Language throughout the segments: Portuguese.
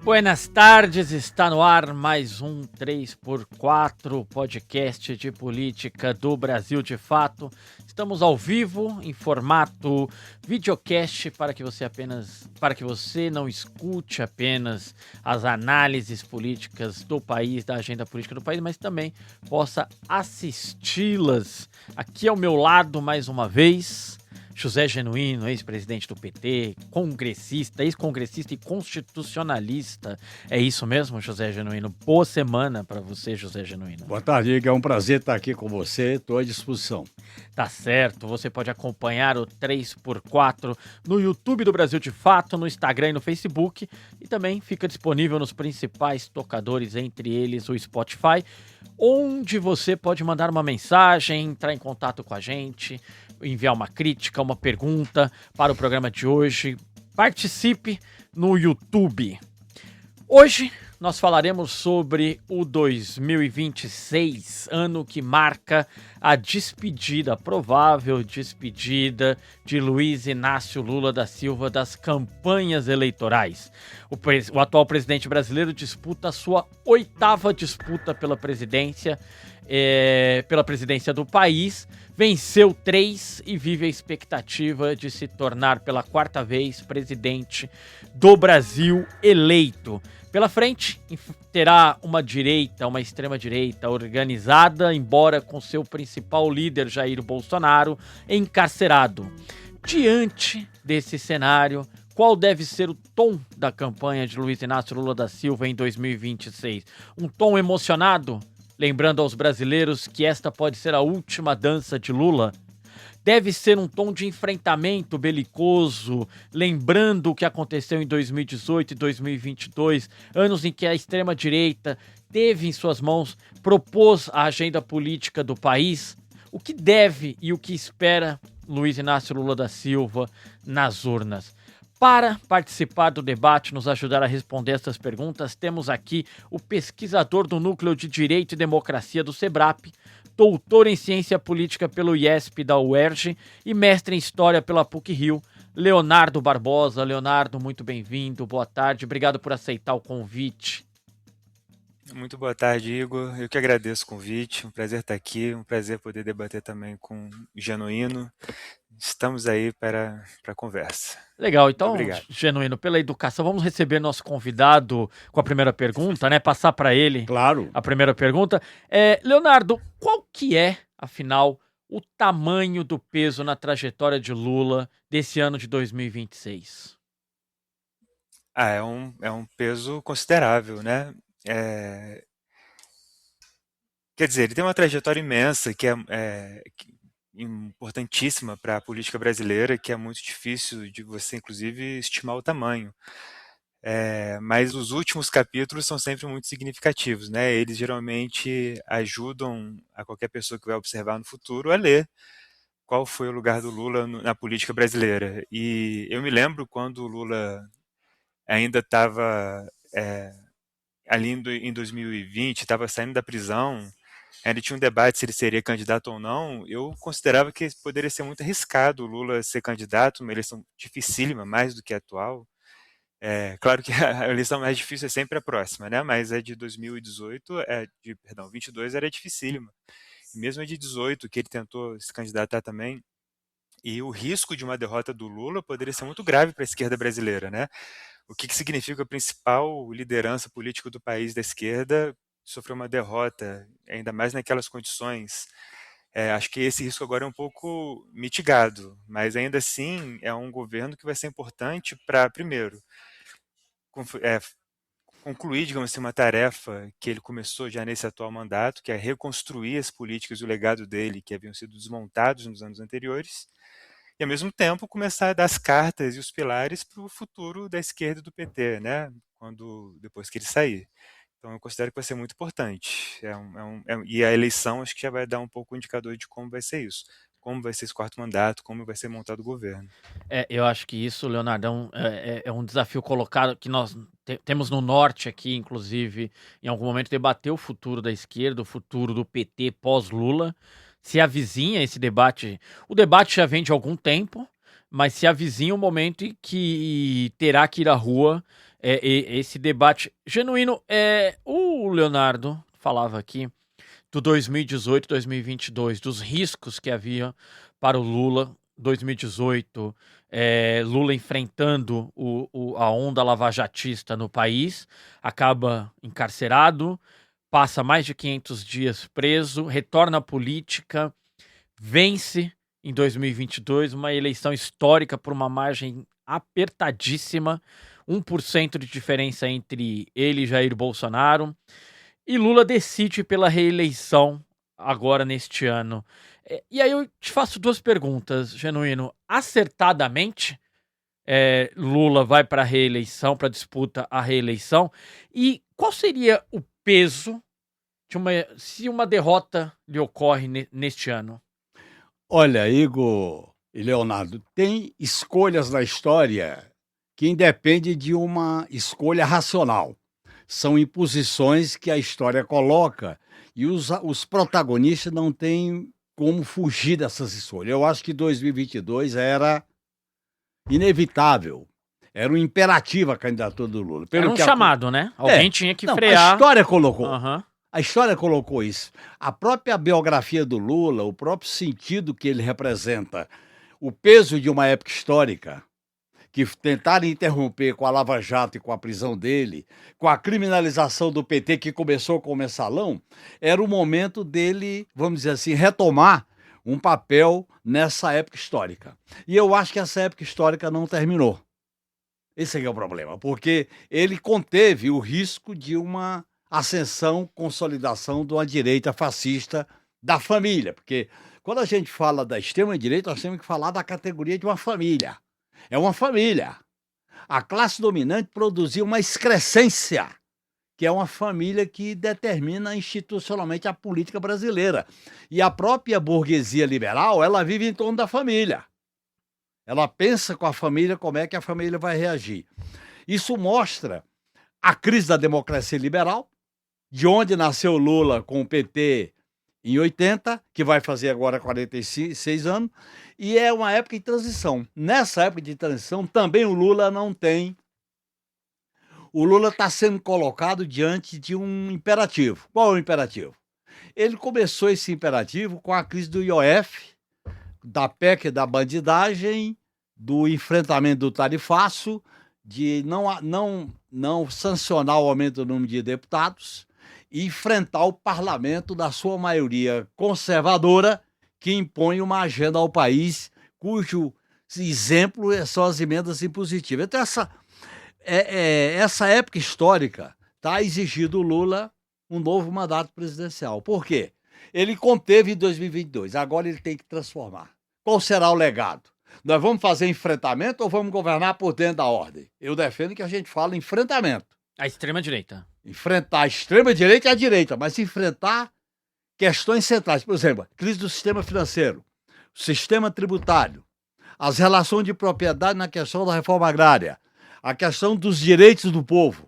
Buenas tardes, está no ar mais um 3x4 podcast de política do Brasil de Fato. Estamos ao vivo em formato videocast para que você não escute apenas as análises políticas do país, da agenda política do país, mas também possa assisti-las. Aqui ao meu lado mais uma vez, José Genuíno, ex-presidente do PT, ex-congressista e constitucionalista. É isso mesmo, José Genuíno? Boa semana para você, José Genuíno. Boa tarde, Igor. É um prazer estar aqui com você. Estou à disposição. Tá certo. Você pode acompanhar o 3x4 no YouTube do Brasil de Fato, no Instagram e no Facebook. E também fica disponível nos principais tocadores, entre eles o Spotify, onde você pode mandar uma mensagem, entrar em contato com a gente, enviar uma crítica, uma pergunta para o programa de hoje. Participe no YouTube. Hoje nós falaremos sobre o 2026, ano que marca a provável despedida de Luiz Inácio Lula da Silva das campanhas eleitorais. O atual presidente brasileiro disputa a sua 8ª disputa pela presidência do país, venceu 3 e vive a expectativa de se tornar pela 4ª vez presidente do Brasil eleito. Pela frente, terá uma extrema-direita organizada, embora com seu principal líder, Jair Bolsonaro, encarcerado. Diante desse cenário, qual deve ser o tom da campanha de Luiz Inácio Lula da Silva em 2026? Um tom emocionado? Lembrando aos brasileiros que esta pode ser a última dança de Lula? Deve ser um tom de enfrentamento belicoso, lembrando o que aconteceu em 2018 e 2022, anos em que a extrema-direita teve em suas mãos, propôs a agenda política do país? O que deve e o que espera Luiz Inácio Lula da Silva nas urnas? Para participar do debate, nos ajudar a responder essas perguntas, temos aqui o pesquisador do Núcleo de Direito e Democracia do SEBRAP, doutor em Ciência Política pelo IESP da UERJ e mestre em História pela PUC-Rio, Leonardo Barbosa. Leonardo, muito bem-vindo, boa tarde, obrigado por aceitar o convite. Muito boa tarde, Igor. Eu que agradeço o convite, um prazer estar aqui, um prazer poder debater também com o Genuíno. Estamos aí para a conversa. Legal, então, Genuíno, pela educação, vamos receber nosso convidado com a primeira pergunta, né? Passar para ele, claro, a primeira pergunta. Leonardo, qual que é, afinal, o tamanho do peso na trajetória de Lula desse ano de 2026? É um peso considerável, né? Quer dizer, ele tem uma trajetória imensa que é importantíssima para a política brasileira, que é muito difícil de você, inclusive, estimar o tamanho. Mas os últimos capítulos são sempre muito significativos, né? Eles geralmente ajudam a qualquer pessoa que vai observar no futuro a ler qual foi o lugar do Lula na política brasileira. E eu me lembro quando o Lula ainda estava ali em 2020, estava saindo da prisão, ainda tinha um debate se ele seria candidato ou não. Eu considerava que poderia ser muito arriscado o Lula ser candidato, uma eleição dificílima, mais do que a atual. Claro que a eleição mais difícil é sempre a próxima, né? Mas a de 22 era dificílima. E mesmo a de 18, que ele tentou se candidatar também, e o risco de uma derrota do Lula poderia ser muito grave para a esquerda brasileira, né? O que significa a principal liderança política do país da esquerda sofrer uma derrota, ainda mais naquelas condições. Acho que esse risco agora é um pouco mitigado, mas ainda assim é um governo que vai ser importante para, primeiro, concluir, digamos assim, uma tarefa que ele começou já nesse atual mandato, que é reconstruir as políticas e o legado dele, que haviam sido desmontados nos anos anteriores, e, ao mesmo tempo, começar a dar as cartas e os pilares para o futuro da esquerda e do PT, né? Depois que ele sair. Então, eu considero que vai ser muito importante. E a eleição, acho que já vai dar um pouco o indicador de como vai ser isso. Como vai ser esse 4º mandato, como vai ser montado o governo. Eu acho que isso, Leonardo, é um desafio colocado que nós temos no norte aqui, inclusive, em algum momento debater o futuro da esquerda, o futuro do PT pós-Lula. Se avizinha esse debate, o debate já vem de algum tempo, mas se avizinha um momento em que terá que ir à rua esse debate genuíno. O Leonardo falava aqui do 2018, 2022, dos riscos que havia para o Lula. 2018, Lula enfrentando a onda lavajatista no país, acaba encarcerado, passa mais de 500 dias preso, retorna à política, vence em 2022 uma eleição histórica por uma margem apertadíssima, 1% de diferença entre ele e Jair Bolsonaro, e Lula decide pela reeleição agora neste ano. E aí eu te faço duas perguntas, Genuíno. Acertadamente, Lula vai para a reeleição, para disputa a reeleição, e qual seria o peso se uma derrota lhe ocorre neste ano? Olha, Igor e Leonardo, tem escolhas na história que independem de uma escolha racional. São imposições que a história coloca e os protagonistas não têm como fugir dessas escolhas. Eu acho que 2022 era inevitável, era um imperativo a candidatura do Lula. Era um chamado, né? Alguém tinha que frear. A história colocou. Uhum. A história colocou isso. A própria biografia do Lula, o próprio sentido que ele representa, o peso de uma época histórica, que tentaram interromper com a Lava Jato e com a prisão dele, com a criminalização do PT que começou com o Mensalão, era o momento dele, vamos dizer assim, retomar um papel nessa época histórica. E eu acho que essa época histórica não terminou. Esse é o problema, porque ele conteve o risco de uma ascensão, consolidação de uma direita fascista da família, porque quando a gente fala da extrema-direita, nós temos que falar da categoria de uma família. É uma família. A classe dominante produziu uma excrescência, que é uma família que determina institucionalmente a política brasileira. E a própria burguesia liberal, ela vive em torno da família. Ela pensa com a família como é que a família vai reagir. Isso mostra a crise da democracia liberal, de onde nasceu Lula com o PT em 80, que vai fazer agora 46 anos, e é uma época de transição. Nessa época de transição, também o Lula não tem... O Lula está sendo colocado diante de um imperativo. Qual é o imperativo? Ele começou esse imperativo com a crise do IOF, da PEC da bandidagem, do enfrentamento do tarifaço, de não sancionar o aumento do número de deputados e enfrentar o parlamento da sua maioria conservadora que impõe uma agenda ao país cujo exemplo são as emendas impositivas. Então essa época histórica está exigindo o Lula um novo mandato presidencial. Por quê? Ele conteve em 2022, agora ele tem que transformar. Qual será o legado? Nós vamos fazer enfrentamento ou vamos governar por dentro da ordem? Eu defendo que a gente fala enfrentamento. A extrema-direita. Enfrentar a extrema-direita e a direita, mas enfrentar questões centrais. Por exemplo, a crise do sistema financeiro, o sistema tributário, as relações de propriedade na questão da reforma agrária, a questão dos direitos do povo,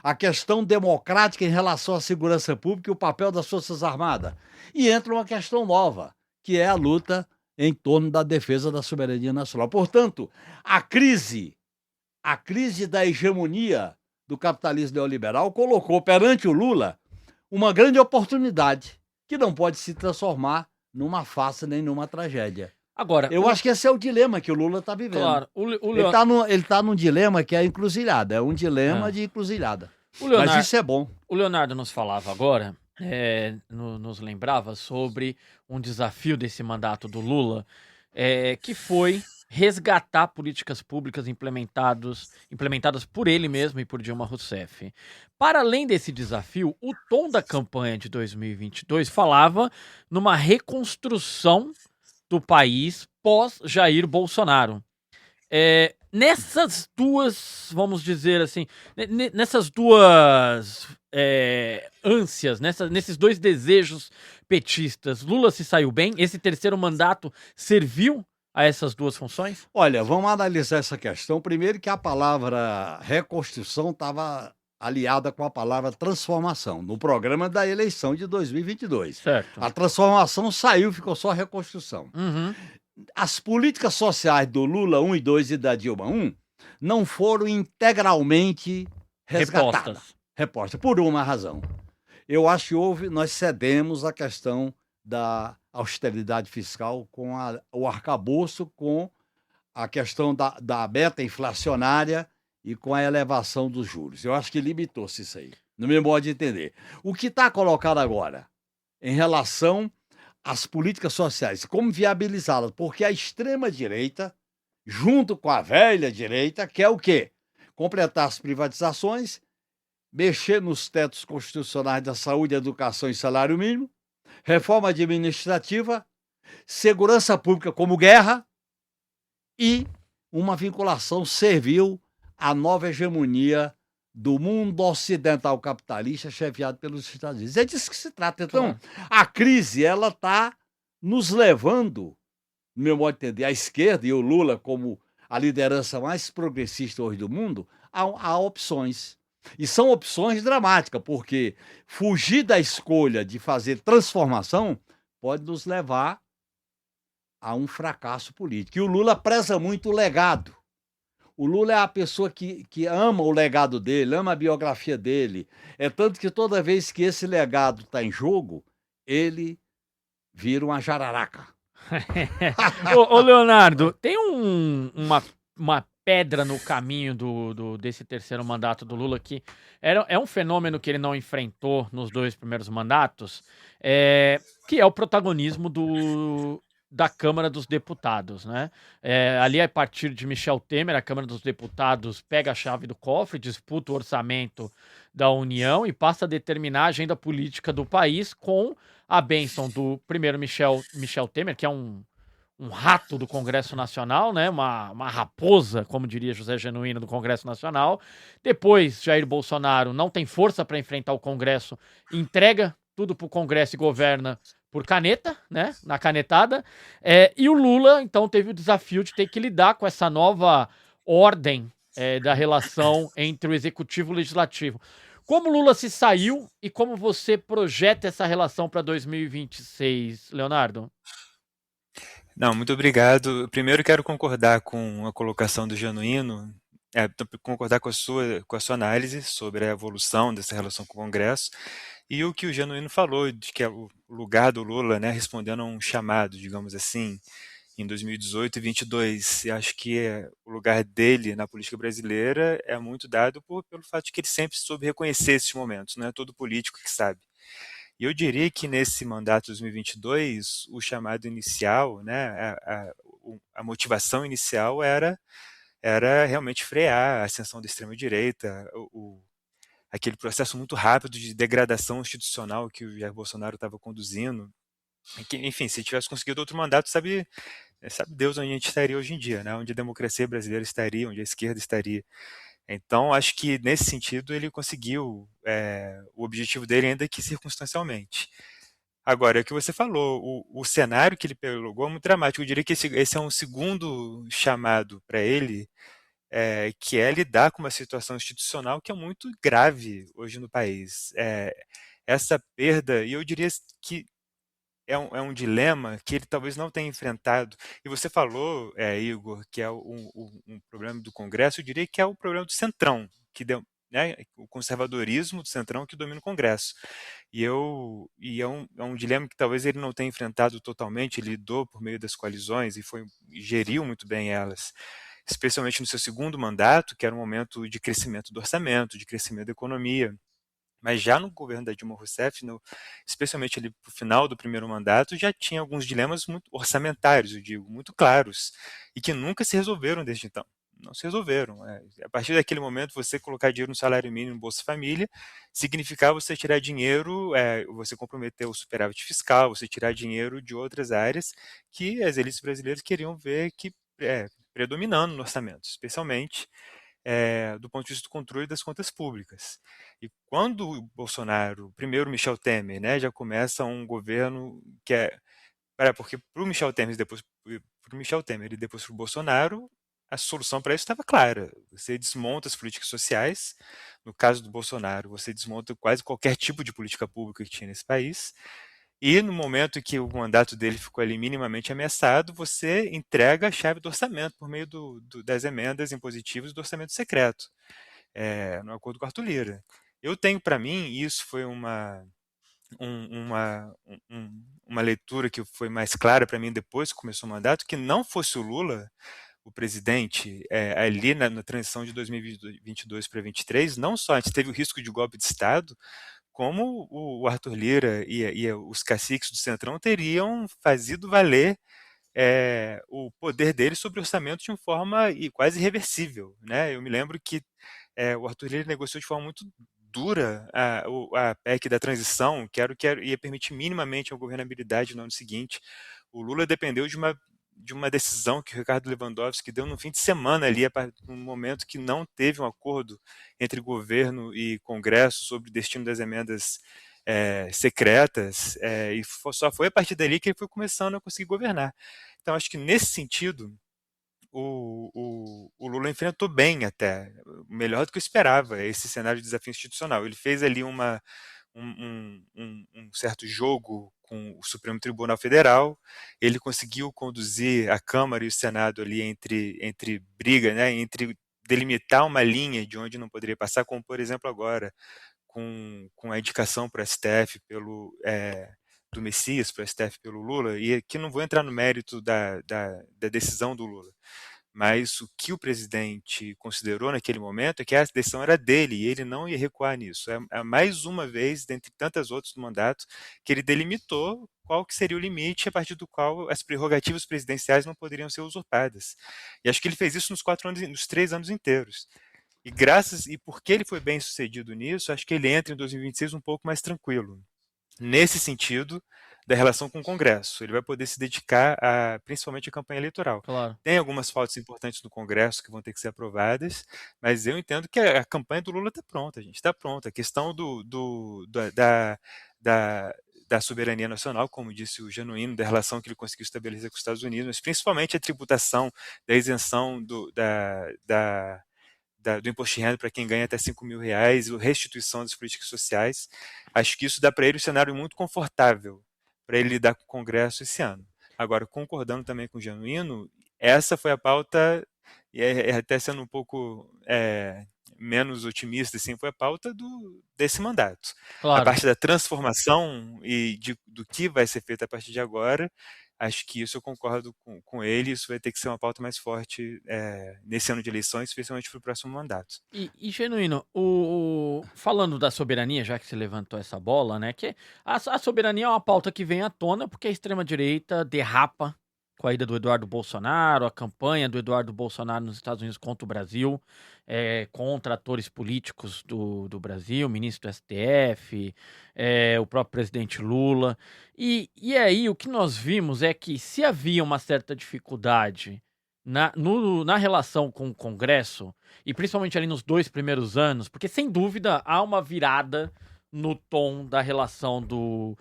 a questão democrática em relação à segurança pública e o papel das Forças Armadas. E entra uma questão nova, que é a luta em torno da defesa da soberania nacional. Portanto, a crise da hegemonia do capitalismo neoliberal colocou perante o Lula uma grande oportunidade que não pode se transformar numa farsa nem numa tragédia. Agora, eu acho que esse é o dilema que o Lula está vivendo. Claro, ele está num dilema que é encruzilhada, é um dilema de encruzilhada. Mas isso é bom. O Leonardo nos falava agora, nos lembrava sobre um desafio desse mandato do Lula, que foi resgatar políticas públicas implementadas por ele mesmo e por Dilma Rousseff. Para além desse desafio, o tom da campanha de 2022 falava numa reconstrução do país pós-Jair Bolsonaro. Nessas duas, vamos dizer assim, nessas duas ânsias, nesses dois desejos petistas, Lula se saiu bem? Esse terceiro mandato serviu a essas duas funções? Olha, vamos analisar essa questão. Primeiro que a palavra reconstrução estava aliada com a palavra transformação, no programa da eleição de 2022. Certo. A transformação saiu, ficou só reconstrução. Uhum. As políticas sociais do Lula 1 e 2 e da Dilma 1 não foram integralmente resgatada, reposta, por uma razão. Eu acho que nós cedemos a questão da austeridade fiscal com o arcabouço, com a questão da meta inflacionária e com a elevação dos juros. Eu acho que limitou-se isso aí, no meu modo de entender. O que está colocado agora em relação às políticas sociais, como viabilizá-las? Porque a extrema-direita, junto com a velha direita, quer o quê? Completar as privatizações, mexer nos tetos constitucionais da saúde, educação e salário mínimo, reforma administrativa, segurança pública como guerra e uma vinculação servil à nova hegemonia do mundo ocidental capitalista chefiado pelos Estados Unidos. É disso que se trata. Então, a crise ela está nos levando, no meu modo de entender, a esquerda e o Lula como a liderança mais progressista hoje do mundo, a opções. E são opções dramáticas, porque fugir da escolha de fazer transformação pode nos levar a um fracasso político. E o Lula preza muito o legado. O Lula é a pessoa que ama o legado dele, ama a biografia dele. É tanto que toda vez que esse legado está em jogo, ele vira uma jararaca. Ô, Leonardo, tem uma pedra no caminho desse terceiro mandato do Lula que é um fenômeno que ele não enfrentou nos 2 primeiros mandatos, que é o protagonismo da Câmara dos Deputados, né? Ali, a partir de Michel Temer, a Câmara dos Deputados pega a chave do cofre, disputa o orçamento da União e passa a determinar a agenda política do país com a bênção do primeiro Michel Temer, que é um rato do Congresso Nacional, né? Uma raposa, como diria José Genuíno, do Congresso Nacional. Depois, Jair Bolsonaro não tem força para enfrentar o Congresso, entrega tudo para o Congresso e governa por caneta, né? Na canetada. E o Lula, então, teve o desafio de ter que lidar com essa nova ordem da relação entre o Executivo e o Legislativo. Como o Lula se saiu e como você projeta essa relação para 2026, Leonardo? Não, muito obrigado. Primeiro quero concordar com a colocação do Genuíno, concordar com a sua análise sobre a evolução dessa relação com o Congresso e o que o Genuíno falou, de que é o lugar do Lula, né, respondendo a um chamado, digamos assim, em 2018 e 2022. E acho que o lugar dele na política brasileira é muito dado pelo fato de que ele sempre soube reconhecer esses momentos, não é todo político que sabe. E eu diria que nesse mandato de 2022, o chamado inicial, né, a motivação inicial era realmente frear a ascensão da extrema-direita, aquele processo muito rápido de degradação institucional que o Jair Bolsonaro estava conduzindo. Que, enfim, se tivesse conseguido outro mandato, sabe Deus onde a gente estaria hoje em dia, né? Onde a democracia brasileira estaria, onde a esquerda estaria. Então, acho que nesse sentido ele conseguiu o objetivo dele, ainda que circunstancialmente. Agora, é o que você falou, o cenário que ele pegou é muito dramático. Eu diria que esse é um segundo chamado para ele, que é lidar com uma situação institucional que é muito grave hoje no país. Essa perda, e eu diria que é um dilema que ele talvez não tenha enfrentado. E você falou, Igor, que é um problema do Congresso, eu diria que é o problema do Centrão, que deu, né, o conservadorismo do Centrão que domina o Congresso. E é um dilema que talvez ele não tenha enfrentado totalmente, ele lidou por meio das coalizões e geriu muito bem elas, especialmente no seu segundo mandato, que era um momento de crescimento do orçamento, de crescimento da economia. Mas já no governo da Dilma Rousseff, especialmente ali para o final do primeiro mandato, já tinha alguns dilemas muito orçamentários, eu digo, muito claros, e que nunca se resolveram desde então. Não se resolveram. A partir daquele momento, você colocar dinheiro no salário mínimo, no Bolsa Família, significava você tirar dinheiro, você comprometer o superávit fiscal, você tirar dinheiro de outras áreas que as elites brasileiras queriam ver que predominando no orçamento, especialmente do ponto de vista do controle das contas públicas. E quando o Bolsonaro, primeiro Michel Temer, né, já começa um governo que porque para o Michel Temer e depois para o Bolsonaro, a solução para isso estava clara. Você desmonta as políticas sociais, no caso do Bolsonaro, você desmonta quase qualquer tipo de política pública que tinha nesse país, e no momento em que o mandato dele ficou ali minimamente ameaçado, você entrega a chave do orçamento por meio das emendas impositivas do orçamento secreto. no acordo com Arthur Lira. Eu tenho para mim, e isso foi uma leitura que foi mais clara para mim depois que começou o mandato, que não fosse o Lula o presidente ali na transição de 2022 para 2023, não só a gente teve o risco de golpe de Estado, como o Arthur Lira e os caciques do Centrão teriam fazido valer o poder dele sobre o orçamento de uma forma quase irreversível, né? Eu me lembro que o Arthur Lira negociou de forma muito dura a PEC da transição, que ia permitir minimamente a governabilidade no ano seguinte. O Lula dependeu de uma decisão que o Ricardo Lewandowski deu no fim de semana ali, no momento que não teve um acordo entre governo e Congresso sobre o destino das emendas secretas, e só foi a partir dali que ele foi começando a conseguir governar. Então, acho que nesse sentido, o Lula enfrentou bem até, melhor do que eu esperava, esse cenário de desafio institucional. Ele fez ali um certo jogo com o Supremo Tribunal Federal, ele conseguiu conduzir a Câmara e o Senado ali entre briga, né, entre delimitar uma linha de onde não poderia passar, como por exemplo agora, com a indicação para o STF do Messias para o STF pelo Lula, e aqui não vou entrar no mérito da decisão do Lula, mas o que o presidente considerou naquele momento é que a decisão era dele e ele não ia recuar nisso. É mais uma vez, dentre tantas outras do mandato, que ele delimitou qual que seria o limite a partir do qual as prerrogativas presidenciais não poderiam ser usurpadas. E acho que ele fez isso nos 3 anos inteiros. E porque ele foi bem sucedido nisso, acho que ele entra em 2026 um pouco mais tranquilo. Nesse sentido, da relação com o Congresso. Ele vai poder se dedicar principalmente à campanha eleitoral. Claro. Tem algumas pautas importantes no Congresso que vão ter que ser aprovadas, mas eu entendo que a campanha do Lula está pronta, gente, está pronta. A questão da soberania nacional, como disse o Genuíno, da relação que ele conseguiu estabelecer com os Estados Unidos, mas principalmente a tributação da isenção do imposto de renda para quem ganha até R$ 5.000, a restituição das políticas sociais. Acho que isso dá para ele um cenário muito confortável para ele lidar com o Congresso esse ano. Agora, concordando também com o Genuíno, essa foi a pauta, e até sendo um pouco menos otimista, assim, foi a pauta desse mandato. Claro. A parte da transformação e do que vai ser feito a partir de agora, acho que isso eu concordo com ele, isso vai ter que ser uma pauta mais forte nesse ano de eleições, especialmente para o próximo mandato. E Genuíno, falando da soberania, já que você levantou essa bola, né? Que a soberania é uma pauta que vem à tona porque a extrema-direita derrapa com a ida do Eduardo Bolsonaro, a campanha do Eduardo Bolsonaro nos Estados Unidos contra o Brasil, contra atores políticos do Brasil, ministro do STF, o próprio presidente Lula. E aí o que nós vimos é que se havia uma certa dificuldade na relação com o Congresso, e principalmente ali nos 2 primeiros anos, porque sem dúvida há uma virada no tom da relação do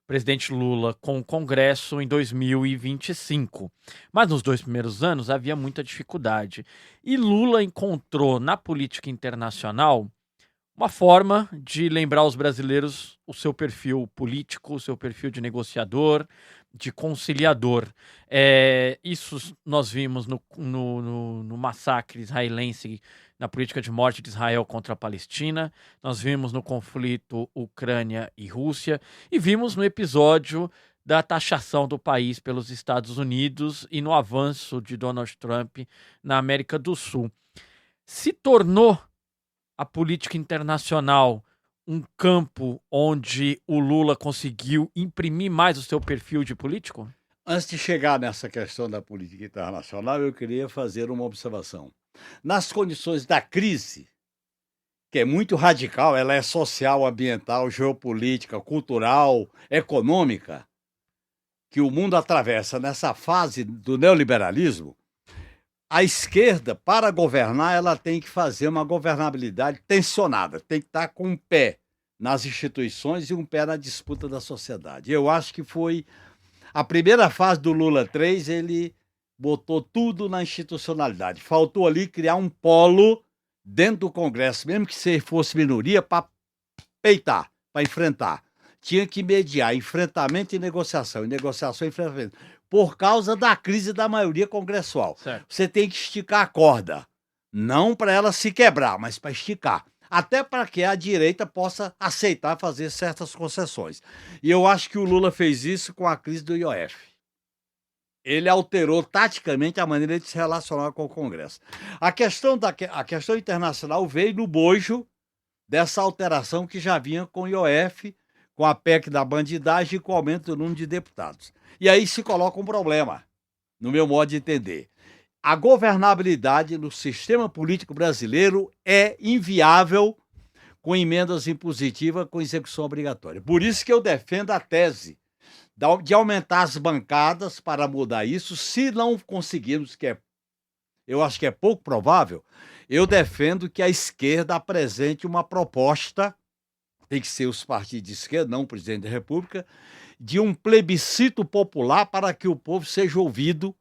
presidente Lula com o Congresso em 2025. Mas nos 2 primeiros anos havia muita dificuldade. E Lula encontrou na política internacional uma forma de lembrar aos brasileiros o seu perfil político, o seu perfil de negociador, de conciliador. Isso nós vimos no massacre israelense, na política de morte de Israel contra a Palestina, nós vimos no conflito Ucrânia e Rússia, e vimos no episódio da taxação do país pelos Estados Unidos e no avanço de Donald Trump na América do Sul. Se tornou a política internacional um campo onde o Lula conseguiu imprimir mais o seu perfil de político? Antes de chegar nessa questão da política internacional, eu queria fazer uma observação. Nas condições da crise, que é muito radical, ela é social, ambiental, geopolítica, cultural, econômica, que o mundo atravessa nessa fase do neoliberalismo, a esquerda, para governar, ela tem que fazer uma governabilidade tensionada, tem que estar com um pé nas instituições e um pé na disputa da sociedade. Eu acho que foi a primeira fase do Lula 3, ele botou tudo na institucionalidade. Faltou ali criar um polo dentro do Congresso, mesmo que você fosse minoria, para peitar, para enfrentar. Tinha que mediar enfrentamento e negociação e enfrentamento. Por causa da crise da maioria congressual. Certo. Você tem que esticar a corda, Não para ela se quebrar, mas para esticar. Até para que a direita possa aceitar fazer certas concessões. E eu acho que o Lula fez isso com a crise do IOF. Ele alterou taticamente a maneira de se relacionar com o Congresso. A questão internacional veio no bojo dessa alteração que já vinha com o IOF, com a PEC da bandidagem e com o aumento do número de deputados. E aí se coloca um problema, no meu modo de entender. A governabilidade no sistema político brasileiro é inviável com emendas impositivas com execução obrigatória. Por isso que eu defendo a tese de aumentar as bancadas para mudar isso. Se não conseguirmos, eu acho que é pouco provável, eu defendo que a esquerda apresente uma proposta, tem que ser os partidos de esquerda, não o presidente da República, de um plebiscito popular para que o povo seja ouvido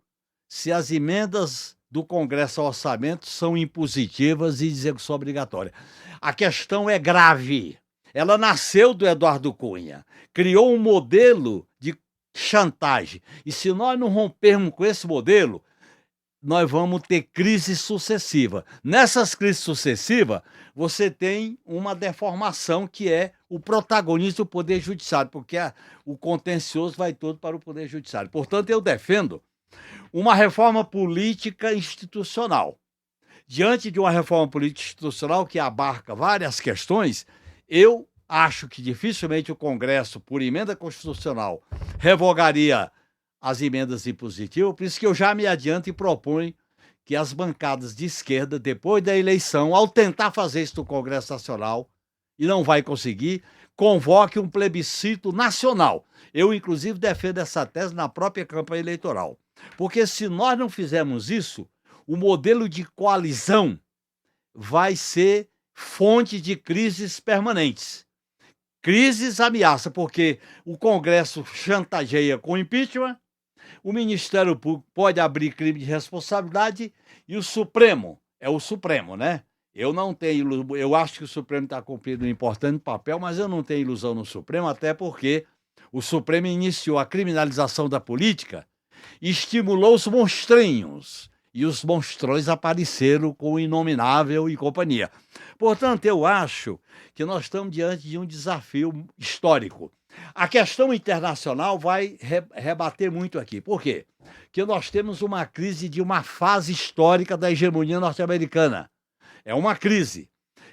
se as emendas do Congresso ao orçamento são impositivas e de execução obrigatória. A questão é grave. Ela nasceu do Eduardo Cunha, criou um modelo de chantagem. E se nós não rompermos com esse modelo, nós vamos ter crise sucessiva. Nessas crises sucessivas, você tem uma deformação que é o protagonismo do Poder Judiciário, porque o contencioso vai todo para o Poder Judiciário. Portanto, eu defendo uma reforma política institucional. Diante de uma reforma política institucional que abarca várias questões, eu acho que dificilmente o Congresso, por emenda constitucional, revogaria as emendas impositivas, por isso que eu já me adianto e proponho que as bancadas de esquerda, depois da eleição, ao tentar fazer isso no Congresso Nacional, e não vai conseguir, convoque um plebiscito nacional. Eu, inclusive, defendo essa tese na própria campanha eleitoral. Porque se nós não fizermos isso, o modelo de coalizão vai ser fonte de crises permanentes. Crises ameaça, porque o Congresso chantageia com impeachment, o Ministério Público pode abrir crime de responsabilidade e o Supremo, é o Supremo, né? Eu acho que o Supremo está cumprindo um importante papel, mas eu não tenho ilusão no Supremo, até porque o Supremo iniciou a criminalização da política e estimulou os monstrinhos. E os monstrões apareceram com o Inominável e companhia. Portanto, eu acho que nós estamos diante de um desafio histórico. A questão internacional vai rebater muito aqui. Por quê? Porque nós temos uma crise de uma fase histórica da hegemonia norte-americana. É uma crise.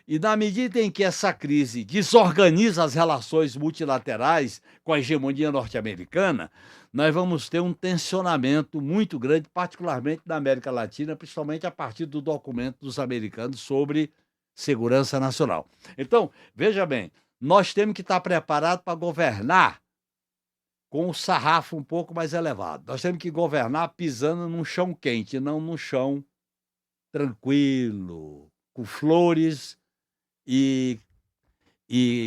E na medida em que essa crise desorganiza as relações multilaterais com a hegemonia norte-americana, nós vamos ter um tensionamento muito grande, particularmente na América Latina, principalmente a partir do documento dos americanos sobre segurança nacional. Então, veja bem, nós temos que estar preparados para governar com o sarrafo um pouco mais elevado. Nós temos que governar pisando num chão quente, não num chão tranquilo, com flores e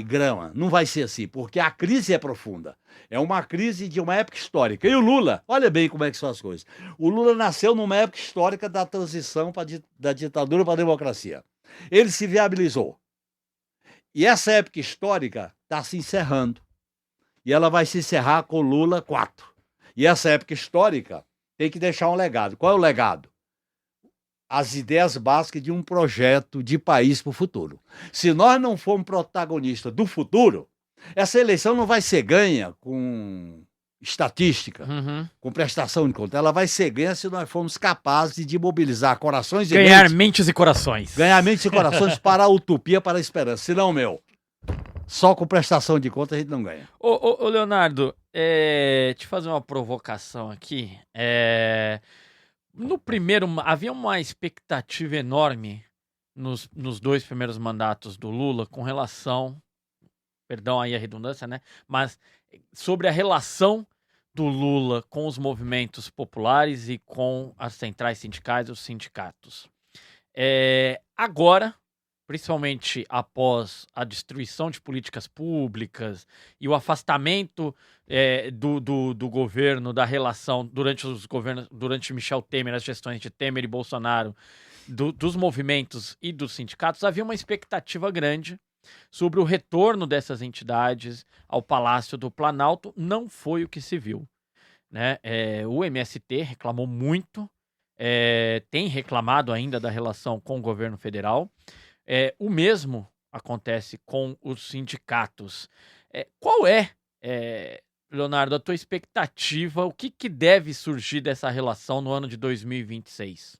grama. Não vai ser assim, porque a crise é profunda. É uma crise de uma época histórica. E o Lula, olha bem como é que são as coisas. O Lula nasceu numa época histórica da transição da ditadura para a democracia. Ele se viabilizou. E essa época histórica está se encerrando. E ela vai se encerrar com Lula 4. E essa época histórica tem que deixar um legado. Qual é o legado? As ideias básicas de um projeto de país para o futuro. Se nós não formos protagonistas do futuro, essa eleição não vai ser ganha com estatística, com prestação de conta. Ela vai ser ganha se nós formos capazes de mobilizar corações e ganhar mentes e corações. Ganhar mentes e corações para a utopia, para a esperança. Se não, só com prestação de conta a gente não ganha. Ô Leonardo, te fazer uma provocação aqui. No primeiro, havia uma expectativa enorme nos dois primeiros mandatos do Lula com relação, perdão aí a redundância, né? Mas sobre a relação do Lula com os movimentos populares e com as centrais sindicais, os sindicatos. Agora, principalmente após a destruição de políticas públicas e o afastamento do governo, da relação durante Michel Temer, as gestões de Temer e Bolsonaro, dos movimentos e dos sindicatos, havia uma expectativa grande sobre o retorno dessas entidades ao Palácio do Planalto. Não foi o que se viu, né? O MST reclamou muito tem reclamado ainda da relação com o governo federal. O mesmo acontece com os sindicatos. Qual Leonardo, a tua expectativa? O que deve surgir dessa relação no ano de 2026?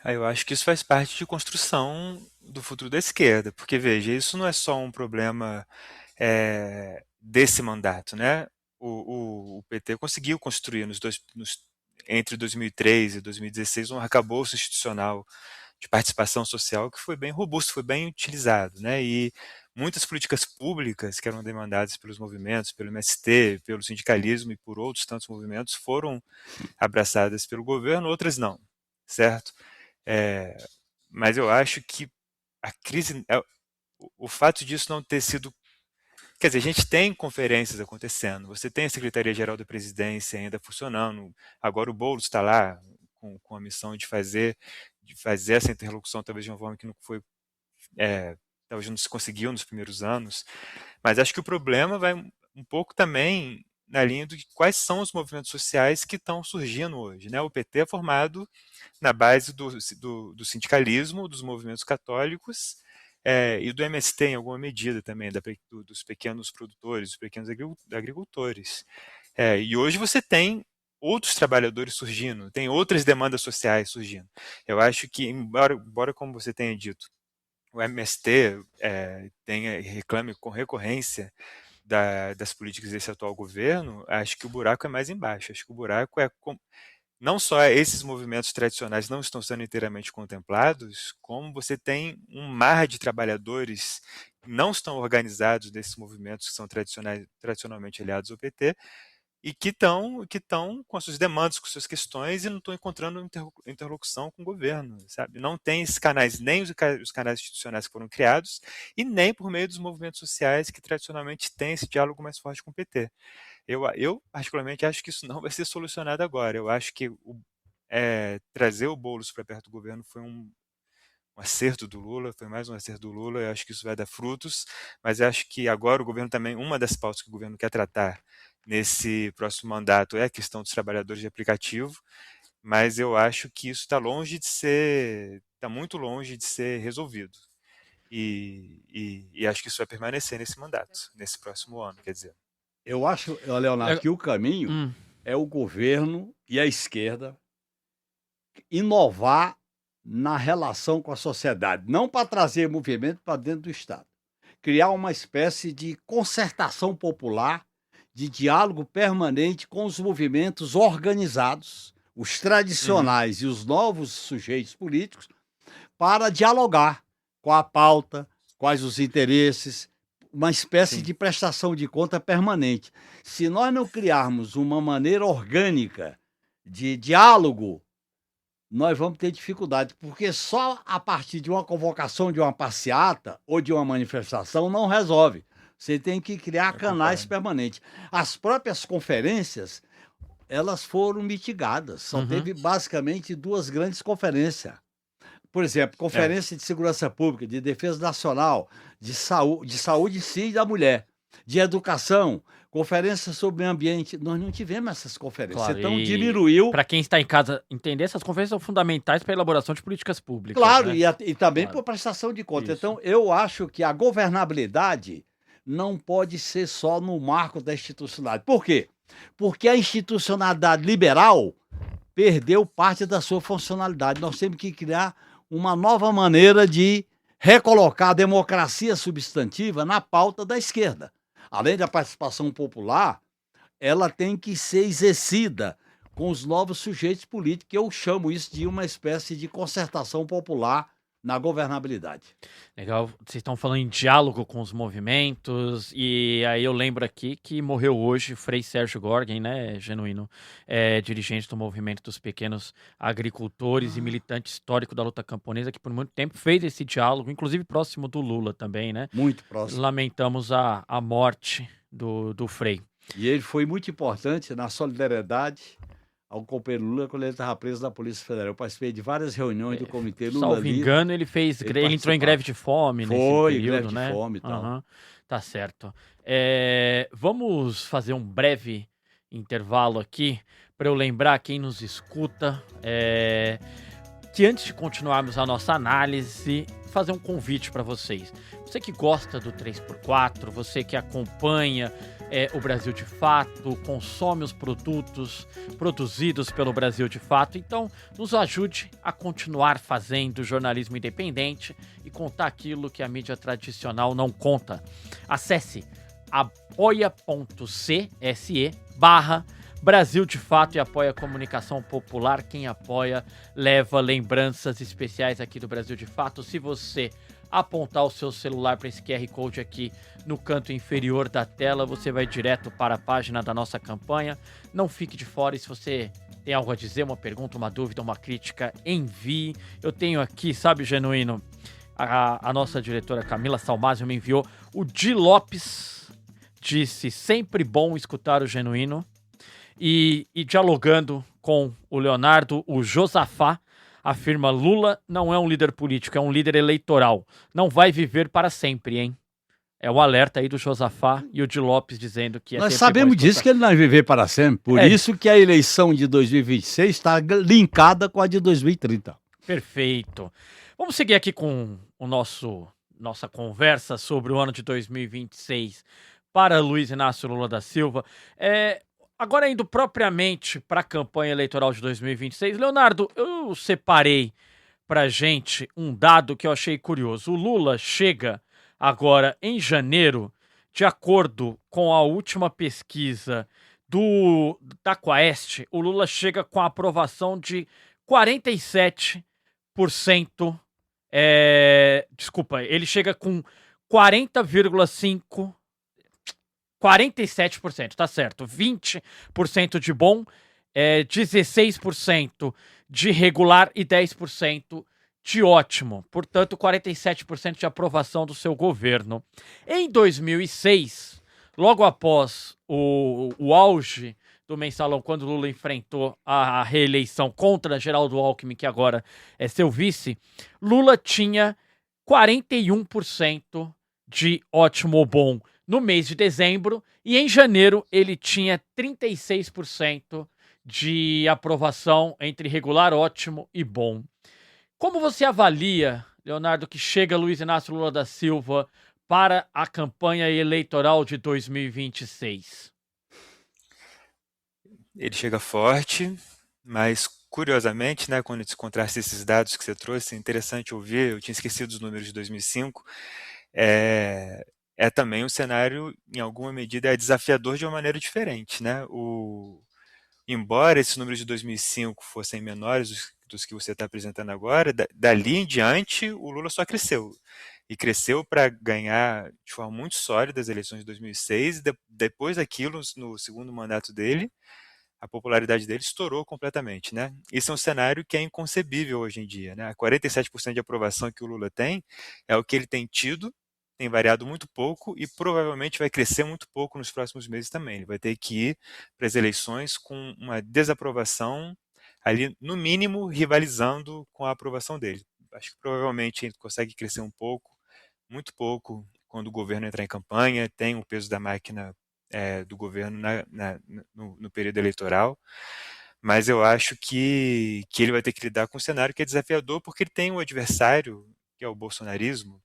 Eu acho que isso faz parte de construção do futuro da esquerda, porque veja, isso não é só um problema desse mandato, né? O PT conseguiu construir entre 2003 e 2016 um arcabouço institucional de participação social que foi bem robusto, foi bem utilizado, né? E muitas políticas públicas que eram demandadas pelos movimentos, pelo MST, pelo sindicalismo e por outros tantos movimentos foram abraçadas pelo governo, outras não, certo? Mas eu acho que a crise, o fato disso não ter sido. Quer dizer, a gente tem conferências acontecendo, você tem a Secretaria-Geral da Presidência ainda funcionando, agora o Boulos está lá com a missão de fazer essa interlocução, talvez de uma forma que não foi, talvez não se conseguiu nos primeiros anos, mas acho que o problema vai um pouco também na linha de quais são os movimentos sociais que estão surgindo hoje, né? O PT é formado na base do sindicalismo, dos movimentos católicos, e do MST em alguma medida também, dos pequenos produtores, dos pequenos agricultores. E hoje você tem outros trabalhadores surgindo, tem outras demandas sociais surgindo. Eu acho que, embora como você tenha dito, o MST reclame com recorrência das políticas desse atual governo, acho que o buraco é mais embaixo. Acho que o buraco não só esses movimentos tradicionais não estão sendo inteiramente contemplados, como você tem um mar de trabalhadores que não estão organizados nesses movimentos que são tradicionalmente aliados ao PT e que estão com as suas demandas, com suas questões e não estão encontrando interlocução com o governo, sabe? Não tem esses canais, nem os canais institucionais que foram criados e nem por meio dos movimentos sociais que tradicionalmente têm esse diálogo mais forte com o PT. Eu particularmente acho que isso não vai ser solucionado agora. Eu acho que trazer o Boulos para perto do governo foi um acerto do Lula, foi mais um acerto do Lula. Eu acho que isso vai dar frutos, mas eu acho que agora o governo também, uma das pautas que o governo quer tratar nesse próximo mandato é a questão dos trabalhadores de aplicativo, mas eu acho que isso está muito longe de ser resolvido. E acho que isso vai permanecer nesse mandato, nesse próximo ano, quer dizer. Eu acho, Leonardo, que o caminho é o governo e a esquerda inovar na relação com a sociedade, não para trazer movimento para dentro do Estado. Criar uma espécie de concertação popular, de diálogo permanente com os movimentos organizados, os tradicionais e os novos sujeitos políticos, para dialogar com a pauta, quais os interesses, uma espécie de prestação de conta permanente. Se nós não criarmos uma maneira orgânica de diálogo, nós vamos ter dificuldade, porque só a partir de uma convocação de uma passeata ou de uma manifestação não resolve. Você tem que criar canais permanentes. As próprias conferências, elas foram mitigadas. Só teve basicamente 2 grandes conferências. Por exemplo, Conferência de Segurança Pública, de Defesa Nacional, de saúde sim da mulher, de educação, Conferência sobre Meio Ambiente. Nós não tivemos essas conferências. Claro, então diminuiu. Para quem está em casa entender, essas conferências são fundamentais para a elaboração de políticas públicas. Claro, né? e também por prestação de conta. Isso. Então, eu acho que a governabilidade não pode ser só no marco da institucionalidade. Por quê? Porque a institucionalidade liberal perdeu parte da sua funcionalidade. Nós temos que criar uma nova maneira de recolocar a democracia substantiva na pauta da esquerda. Além da participação popular, ela tem que ser exercida com os novos sujeitos políticos. Eu chamo isso de uma espécie de concertação popular na governabilidade. Legal, vocês estão falando em diálogo com os movimentos, e aí eu lembro aqui que morreu hoje o Frei Sérgio Gorgen, né, genuíno, dirigente do movimento dos pequenos agricultores e militante histórico da luta camponesa, que por muito tempo fez esse diálogo, inclusive próximo do Lula também, né? Muito próximo. Lamentamos a morte do Frei. E ele foi muito importante na solidariedade ao companheiro Lula quando ele estava preso na Polícia Federal. Eu participei de várias reuniões do Comitê Lula. Salvo engano, ele entrou em greve de fome nesse período, greve né? de fome e tal. Tá certo. Vamos fazer um breve intervalo aqui para eu lembrar quem nos escuta, que antes de continuarmos a nossa análise, fazer um convite para vocês. Você que gosta do 3x4, você que acompanha o Brasil de Fato, consome os produtos produzidos pelo Brasil de Fato, então nos ajude a continuar fazendo jornalismo independente e contar aquilo que a mídia tradicional não conta. Acesse apoia.se/Brasil de Fato e apoia a comunicação popular. Quem apoia leva lembranças especiais aqui do Brasil de Fato. Se você apontar o seu celular para esse QR Code aqui no canto inferior da tela, você vai direto para a página da nossa campanha. Não fique de fora, e se você tem algo a dizer, uma pergunta, uma dúvida, uma crítica, envie. Eu tenho aqui, sabe, Genuíno, a nossa diretora Camila Salmásio me enviou. O Di Lopes disse: sempre bom escutar o Genuíno. E dialogando com o Leonardo, o Josafá afirma: Lula não é um líder político, é um líder eleitoral. Não vai viver para sempre, hein? É o alerta aí do Josafá, e o Di Lopes dizendo que nós sabemos disso, que ele não vai viver para sempre. Por isso que a eleição de 2026 está linkada com a de 2030. Perfeito. Vamos seguir aqui com nossa conversa sobre o ano de 2026 para Luiz Inácio Lula da Silva. Agora, indo propriamente para a campanha eleitoral de 2026, Leonardo, eu separei para gente um dado que eu achei curioso. O Lula chega agora em janeiro, de acordo com a última pesquisa da Quaest, o Lula chega com a aprovação de 47%. Ele chega com 47%, tá certo. 20% de bom, 16% de regular e 10% de ótimo. Portanto, 47% de aprovação do seu governo. Em 2006, logo após o auge do Mensalão, quando Lula enfrentou a reeleição contra Geraldo Alckmin, que agora é seu vice, Lula tinha 41% de ótimo ou bom no mês de dezembro, e em janeiro ele tinha 36% de aprovação entre regular, ótimo e bom. Como você avalia, Leonardo, que chega Luiz Inácio Lula da Silva para a campanha eleitoral de 2026? Ele chega forte, mas curiosamente, né, quando se contrasta esses dados que você trouxe, é interessante ouvir, eu tinha esquecido os números de 2005, é também um cenário, em alguma medida, desafiador de uma maneira diferente, né? Embora esses números de 2005 fossem menores dos que você está apresentando agora, dali em diante o Lula só cresceu. E cresceu para ganhar de forma muito sólida as eleições de 2006, e depois daquilo, no segundo mandato dele, a popularidade dele estourou completamente, né? Esse é um cenário que é inconcebível hoje em dia, né? A 47% de aprovação que o Lula tem é o que ele tem tido, tem variado muito pouco e provavelmente vai crescer muito pouco nos próximos meses também. Ele vai ter que ir para as eleições com uma desaprovação ali, no mínimo, rivalizando com a aprovação dele. Acho que provavelmente ele consegue crescer um pouco, muito pouco, quando o governo entrar em campanha, tem o peso da máquina do governo no período eleitoral, mas eu acho que ele vai ter que lidar com um cenário que é desafiador, porque ele tem um adversário, que é o bolsonarismo,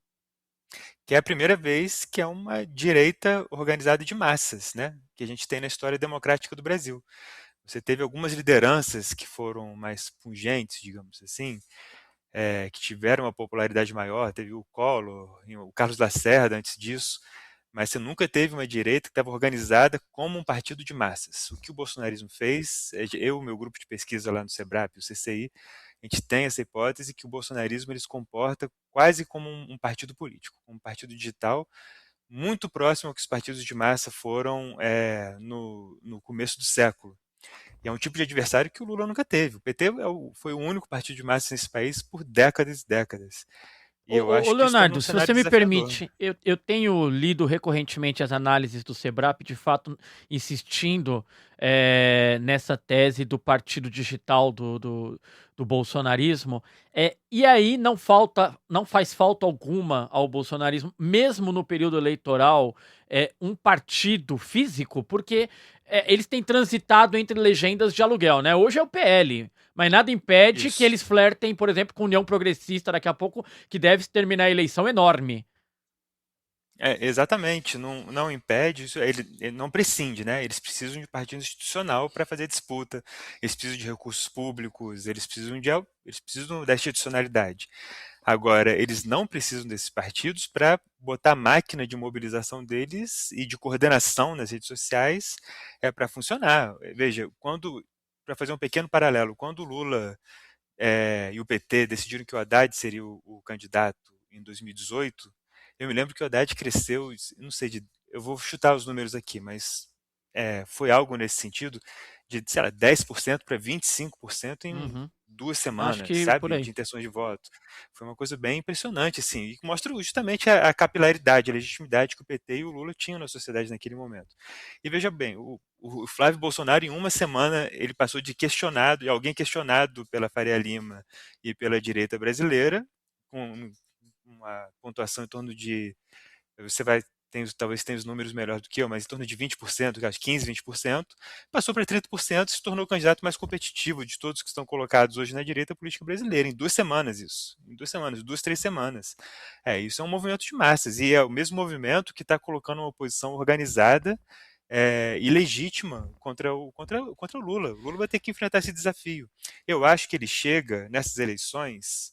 que é a primeira vez que é uma direita organizada de massas, né, que a gente tem na história democrática do Brasil. Você teve algumas lideranças que foram mais pungentes, digamos assim, que tiveram uma popularidade maior, teve o Collor, o Carlos Lacerda antes disso, mas você nunca teve uma direita que estava organizada como um partido de massas. O que o bolsonarismo fez, eu, meu grupo de pesquisa lá no SEBRAP, o CCI, a gente tem essa hipótese que o bolsonarismo ele se comporta quase como um partido político, um partido digital, muito próximo ao que os partidos de massa foram no começo do século. E é um tipo de adversário que o Lula nunca teve. O PT foi o único partido de massa nesse país por décadas e décadas. E eu acho que Leonardo, isso se você me permite, eu tenho lido recorrentemente as análises do SEBRAP, de fato, insistindo nessa tese do partido digital do bolsonarismo. E aí não faz falta alguma ao bolsonarismo, mesmo no período eleitoral, um partido físico, porque eles têm transitado entre legendas de aluguel, né? Hoje é o PL, mas nada impede que Isso. eles flertem, por exemplo, com União Progressista daqui a pouco, que deve terminar a eleição enorme. Exatamente, não impede, ele não prescinde, né? Eles precisam de partido institucional para fazer disputa, eles precisam de recursos públicos, eles precisam da institucionalidade. Agora, eles não precisam desses partidos para botar a máquina de mobilização deles e de coordenação nas redes sociais para funcionar. Veja, para fazer um pequeno paralelo, quando o Lula e o PT decidiram que o Haddad seria o candidato em 2018, eu me lembro que o Haddad cresceu, não sei, eu vou chutar os números aqui, mas foi algo nesse sentido, de, sei lá, 10% para 25% em Uhum. 2 Acho semanas, que por sabe, aí. de intenções de voto. Foi uma coisa bem impressionante, assim, e que mostra justamente a capilaridade, a legitimidade que o PT e o Lula tinham na sociedade naquele momento. E veja bem, o Flávio Bolsonaro, em uma semana, ele passou de questionado, e alguém questionado pela Faria Lima e pela direita brasileira, com uma pontuação em torno de. Você vai. Talvez tenha os números melhores do que eu, mas em torno de 20%, acho 15, 20%, passou para 30% e se tornou o candidato mais competitivo de todos que estão colocados hoje na direita política brasileira. Em 2 semanas, isso. Em 2 semanas, 2, 3 semanas. Isso é um movimento de massas. E é o mesmo movimento que está colocando uma oposição organizada e legítima contra o Lula. O Lula vai ter que enfrentar esse desafio. Eu acho que ele chega nessas eleições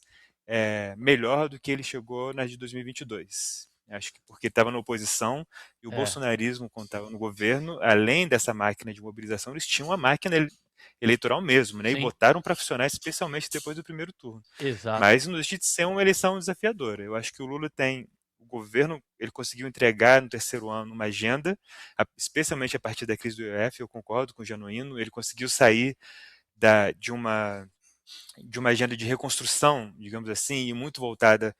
melhor do que ele chegou nas de 2022. Acho que porque estava na oposição e o bolsonarismo, quando estava no governo, além dessa máquina de mobilização, eles tinham uma máquina eleitoral mesmo, né? E Sim. botaram para funcionar, especialmente depois do primeiro turno. Exato. Mas não deixa de ser uma eleição desafiadora. Eu acho que o Lula o governo, ele conseguiu entregar no terceiro ano uma agenda, especialmente a partir da crise do IOF, eu concordo com o Genuíno, ele conseguiu sair de uma agenda de reconstrução, digamos assim, e muito voltada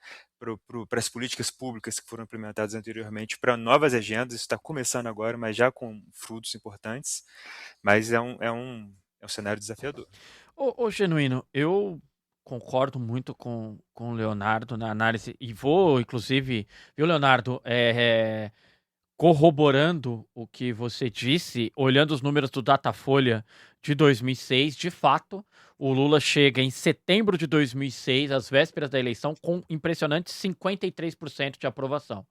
para as políticas públicas que foram implementadas anteriormente para novas agendas. Isso está começando agora, mas já com frutos importantes. Mas é um cenário desafiador. Ô, Genuíno, eu concordo muito com o Leonardo na análise e vou, inclusive, viu, Leonardo, corroborando o que você disse, olhando os números do Datafolha de 2006, de fato, o Lula chega em setembro de 2006, às vésperas da eleição, com impressionantes 53% de aprovação.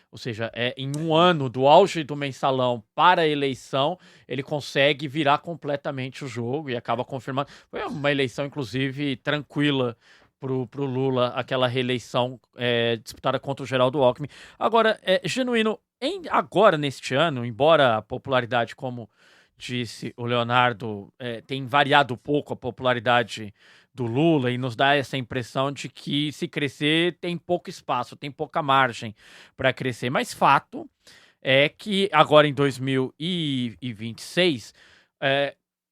Ou seja, em um ano do auge do mensalão para a eleição, ele consegue virar completamente o jogo e acaba confirmando. Foi uma eleição, inclusive, tranquila pro Lula, aquela reeleição disputada contra o Geraldo Alckmin. Agora, Genuíno, agora neste ano, embora a popularidade, como disse o Leonardo, tem variado pouco a popularidade do Lula e nos dá essa impressão de que se crescer tem pouco espaço, tem pouca margem para crescer. Mas fato é que agora em 2026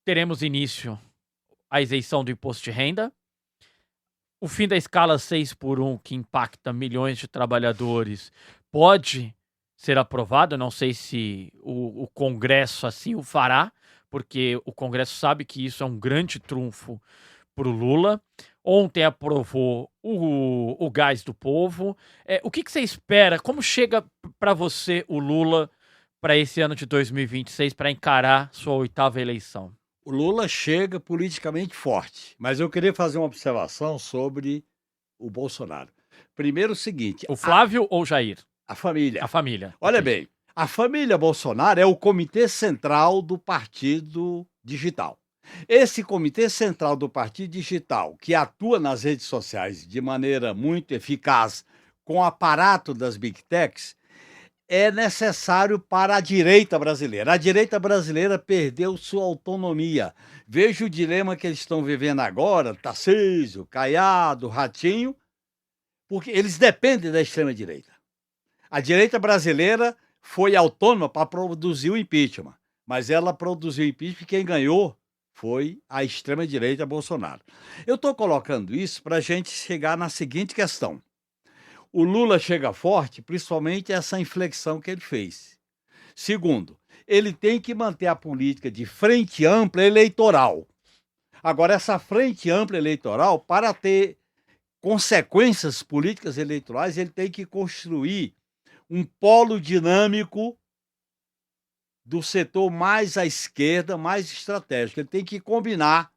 teremos início a isenção do imposto de renda, o fim da escala 6x1, que impacta milhões de trabalhadores, pode ser aprovado. Eu não sei se o Congresso assim o fará, porque o Congresso sabe que isso é um grande trunfo para o Lula. Ontem aprovou o Gás do Povo. O que você espera? Como chega para você o Lula para esse ano de 2026 para encarar sua 8ª eleição? O Lula chega politicamente forte, mas eu queria fazer uma observação sobre o Bolsonaro. Primeiro o seguinte... O Flávio ou Jair? A família. A família. Olha Ok. bem, a família Bolsonaro é o comitê central do Partido Digital. Esse comitê central do Partido Digital, que atua nas redes sociais de maneira muito eficaz com o aparato das Big Techs, é necessário para a direita brasileira. A direita brasileira perdeu sua autonomia. Veja o dilema que eles estão vivendo agora, Tarcísio, Caiado, Ratinho, porque eles dependem da extrema-direita. A direita brasileira foi autônoma para produzir o impeachment, mas ela produziu o impeachment e quem ganhou foi a extrema-direita Bolsonaro. Eu estou colocando isso para a gente chegar na seguinte questão. O Lula chega forte, principalmente essa inflexão que ele fez. Segundo, ele tem que manter a política de frente ampla eleitoral. Agora, essa frente ampla eleitoral, para ter consequências políticas eleitorais, ele tem que construir um polo dinâmico do setor mais à esquerda, mais estratégico. Ele tem que combinar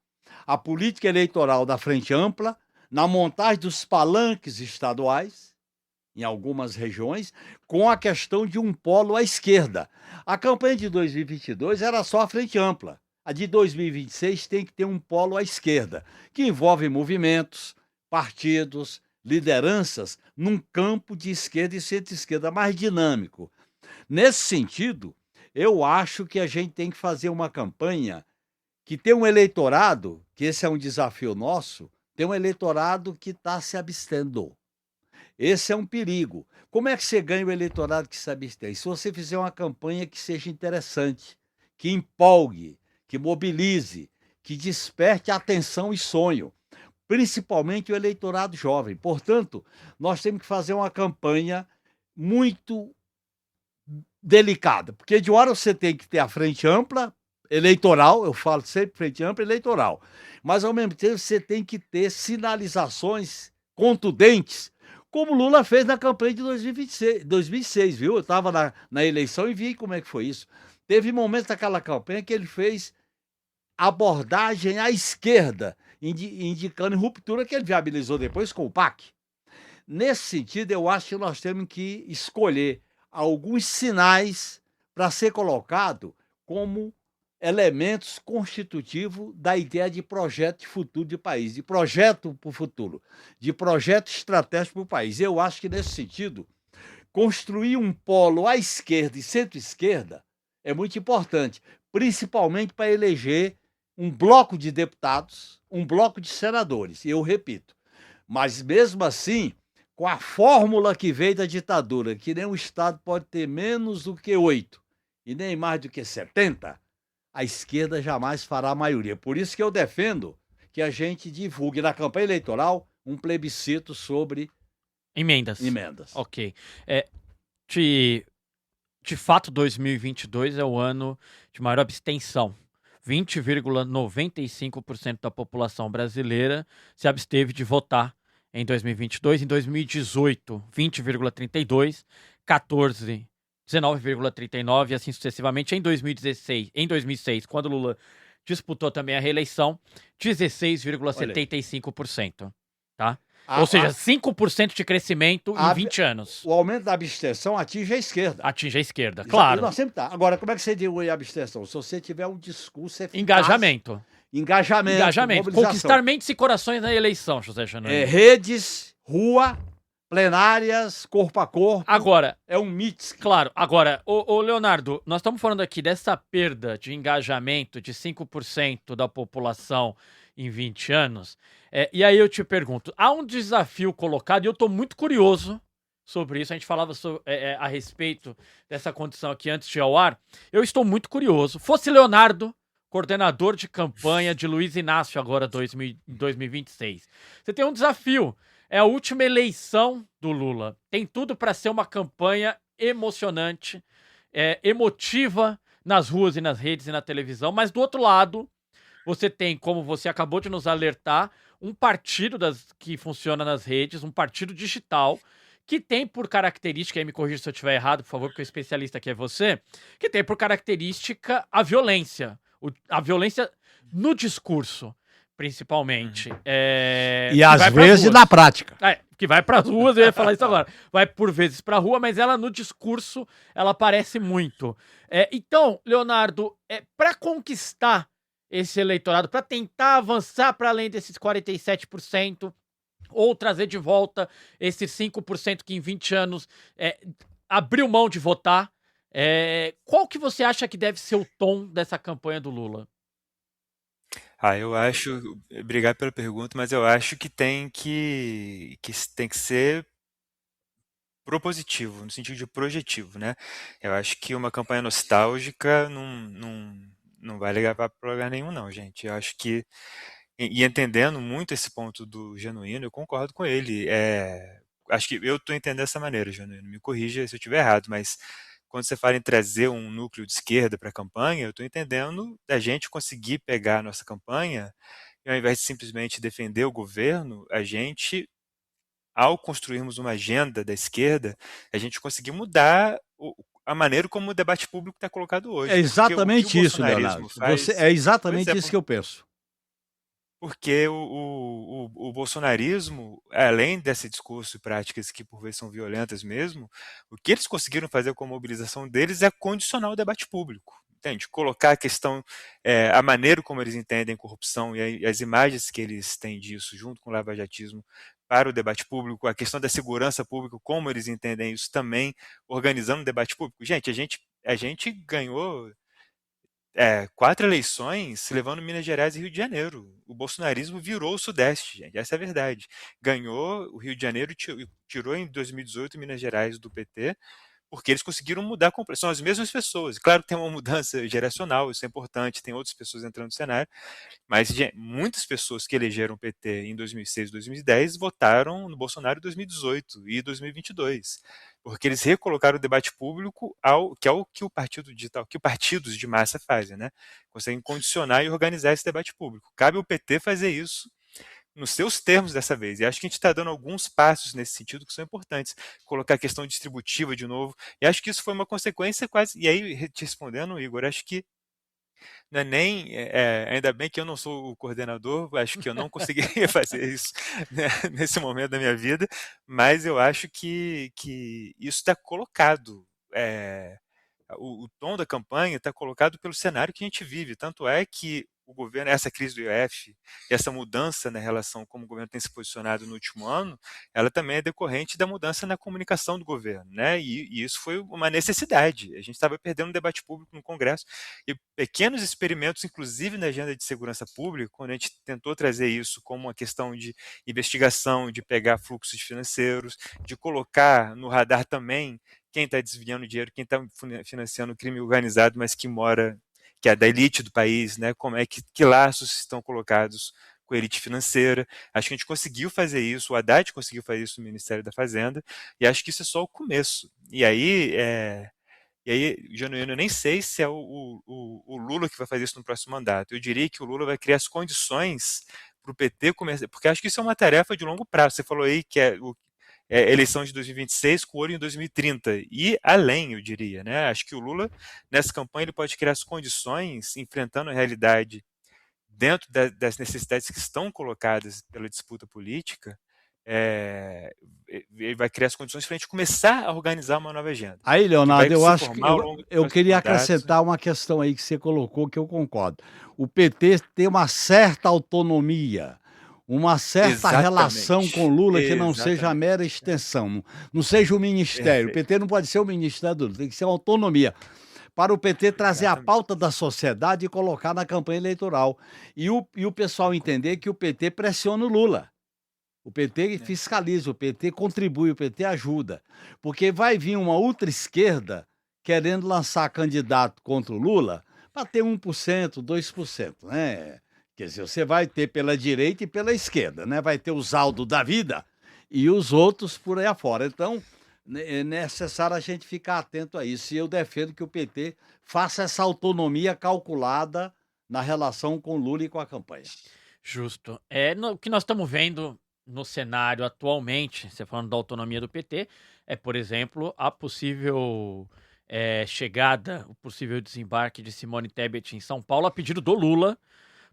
a política eleitoral da Frente Ampla na montagem dos palanques estaduais, em algumas regiões, com a questão de um polo à esquerda. A campanha de 2022 era só a Frente Ampla. A de 2026 tem que ter um polo à esquerda, que envolve movimentos, partidos, lideranças, num campo de esquerda e centro-esquerda mais dinâmico. Nesse sentido, eu acho que a gente tem que fazer uma campanha que tem um eleitorado, que esse é um desafio nosso, tem um eleitorado que está se abstendo. Esse é um perigo. Como é que você ganha o eleitorado que se abstém? Se você fizer uma campanha que seja interessante, que empolgue, que mobilize, que desperte atenção e sonho, principalmente o eleitorado jovem. Portanto, nós temos que fazer uma campanha muito delicada, porque de uma hora você tem que ter a frente ampla eleitoral, eu falo sempre frente ampla eleitoral, mas ao mesmo tempo você tem que ter sinalizações contundentes, como Lula fez na campanha de 2006, viu? Eu estava na eleição e vi como é que foi isso. Teve momentos daquela campanha que ele fez abordagem à esquerda, indicando ruptura que ele viabilizou depois com o PAC. Nesse sentido, eu acho que nós temos que escolher alguns sinais para ser colocado como elementos constitutivos da ideia de projeto de futuro de país, de projeto para o futuro, de projeto estratégico para o país. Eu acho que, nesse sentido, construir um polo à esquerda e centro-esquerda é muito importante, principalmente para eleger um bloco de deputados, um bloco de senadores. E eu repito, mas mesmo assim, com a fórmula que veio da ditadura, que nem um Estado pode ter menos do que 8 e nem mais do que 70, a esquerda jamais fará a maioria. Por isso que eu defendo que a gente divulgue na campanha eleitoral um plebiscito sobre Emendas. Ok. De fato, 2022 é o ano de maior abstenção. 20,95% da população brasileira se absteve de votar em 2022. Em 2018, 20,32%, 14%, 19,39% e assim sucessivamente. Em 2006, quando Lula disputou também a reeleição, 16,75%. Tá? Ou seja, 5% de crescimento em 20 anos. O aumento da abstenção atinge a esquerda. Atinge a esquerda, claro. Nós sempre tá. Agora, como é que você diminui a abstenção? Se você tiver um discurso eficaz... Engajamento. Mobilização. Conquistar mentes e corações na eleição, José Januário. Redes, rua, plenárias, corpo a corpo. Agora, é um mix. Claro. Agora, ô Leonardo, nós estamos falando aqui dessa perda de engajamento de 5% da população em 20 anos. E aí eu te pergunto, há um desafio colocado, e eu estou muito curioso sobre isso, a gente falava a respeito dessa condição aqui antes de ir ao ar, eu estou muito curioso. Fosse Leonardo, coordenador de campanha de Luiz Inácio agora em 2026. Você tem um desafio, é a última eleição do Lula. Tem tudo para ser uma campanha emocionante, emotiva nas ruas e nas redes e na televisão, mas do outro lado, você tem, como você acabou de nos alertar, um partido que funciona nas redes, um partido digital, que tem por característica, aí me corrija se eu estiver errado, por favor, porque o especialista aqui é você, que tem por característica a violência. A violência no discurso, principalmente. E às vezes na prática. Que vai para as ruas, eu ia falar isso agora. Vai por vezes para a rua, mas ela no discurso, ela aparece muito. Então, Leonardo, para conquistar esse eleitorado, para tentar avançar para além desses 47%, ou trazer de volta esses 5% que em 20 anos abriu mão de votar, qual que você acha que deve ser o tom dessa campanha do Lula? Eu acho, obrigado pela pergunta, mas eu acho que tem que ser propositivo, no sentido de projetivo, né? Eu acho que uma campanha nostálgica não vai levar para lugar nenhum, não, gente. Eu acho que, e entendendo muito esse ponto do Genuíno, eu concordo com ele. Acho que eu estou entendendo dessa maneira, Genuíno, me corrija se eu estiver errado, mas quando você fala em trazer um núcleo de esquerda para a campanha, eu estou entendendo da gente conseguir pegar a nossa campanha e ao invés de simplesmente defender o governo, a gente, ao construirmos uma agenda da esquerda, a gente conseguir mudar a maneira como o debate público está colocado hoje. É Porque o que o exatamente isso, Leonardo. bolsonarismo faz. É Pois exatamente é, isso que eu penso. porque o bolsonarismo, além desse discurso e práticas que por vezes são violentas mesmo, o que eles conseguiram fazer com a mobilização deles é condicionar o debate público. Entende? Colocar a questão, a maneira como eles entendem corrupção e as imagens que eles têm disso, junto com o lavajatismo, para o debate público, a questão da segurança pública, como eles entendem isso também, organizando o debate público. Gente, a gente ganhou 4 eleições levando Minas Gerais e Rio de Janeiro. O bolsonarismo virou o Sudeste, gente. Essa é a verdade. Ganhou o Rio de Janeiro e tirou em 2018 Minas Gerais do PT, porque eles conseguiram mudar. São as mesmas pessoas. Claro que tem uma mudança geracional, isso é importante, tem outras pessoas entrando no cenário, mas muitas pessoas que elegeram o PT em 2006 e 2010 votaram no Bolsonaro em 2018 e 2022, porque eles recolocaram o debate público que é o que o partido digital, que os partidos de massa fazem, né? Conseguem condicionar e organizar esse debate público. Cabe ao PT fazer isso nos seus termos dessa vez. E acho que a gente está dando alguns passos nesse sentido que são importantes. Colocar a questão distributiva de novo. E acho que isso foi uma consequência quase. E aí, te respondendo, Igor, acho que não é nem. Ainda bem que eu não sou o coordenador, acho que eu não conseguiria fazer isso, né, nesse momento da minha vida, mas eu acho que isso está colocado. O tom da campanha está colocado pelo cenário que a gente vive. Tanto é que o governo, essa crise do IOF, essa mudança na relação como o governo tem se posicionado no último ano, ela também é decorrente da mudança na comunicação do governo, né? E isso foi uma necessidade. A gente estava perdendo um debate público no Congresso e pequenos experimentos, inclusive na agenda de segurança pública, quando a gente tentou trazer isso como uma questão de investigação, de pegar fluxos financeiros, de colocar no radar também quem está desviando dinheiro, quem está financiando o crime organizado, mas que mora, que é da elite do país, né? Como é que laços estão colocados com a elite financeira. Acho que a gente conseguiu fazer isso, o Haddad conseguiu fazer isso no Ministério da Fazenda, e acho que isso é só o começo. E aí, Genuíno, eu nem sei se é o Lula que vai fazer isso no próximo mandato. Eu diria que o Lula vai criar as condições para o PT começar, porque acho que isso é uma tarefa de longo prazo. Você falou aí que eleição de 2026 com olho em 2030 e além, eu diria, né? Acho que o Lula, nessa campanha, ele pode criar as condições, enfrentando a realidade dentro das necessidades que estão colocadas pela disputa política, ele vai criar as condições para a gente começar a organizar uma nova agenda, Aí, que vai Leonardo, eu se acho que formar ao longo do eu próximo queria mandato. acrescentar uma questão aí que você colocou, que eu concordo. O PT tem uma certa autonomia, uma certa relação com Lula que não seja a mera extensão, não seja o ministério. O Perfeito. PT não pode ser o ministério do Lula, tem que ser uma autonomia. Para o PT trazer a Exatamente. pauta da sociedade e colocar na campanha eleitoral. E o pessoal entender que o PT pressiona o Lula. O PT fiscaliza, o PT contribui, o PT ajuda. Porque vai vir uma ultra esquerda querendo lançar candidato contra o Lula para ter 1%, 2%, né? Quer dizer, você vai ter pela direita e pela esquerda, né? Vai ter os Aldo da vida e os outros por aí afora. Então, é necessário a gente ficar atento a isso. E eu defendo que o PT faça essa autonomia calculada na relação com Lula e com a campanha. Justo. O que nós estamos vendo no cenário atualmente, você falando da autonomia do PT, é, por exemplo, a possível chegada, o possível desembarque de Simone Tebet em São Paulo a pedido do Lula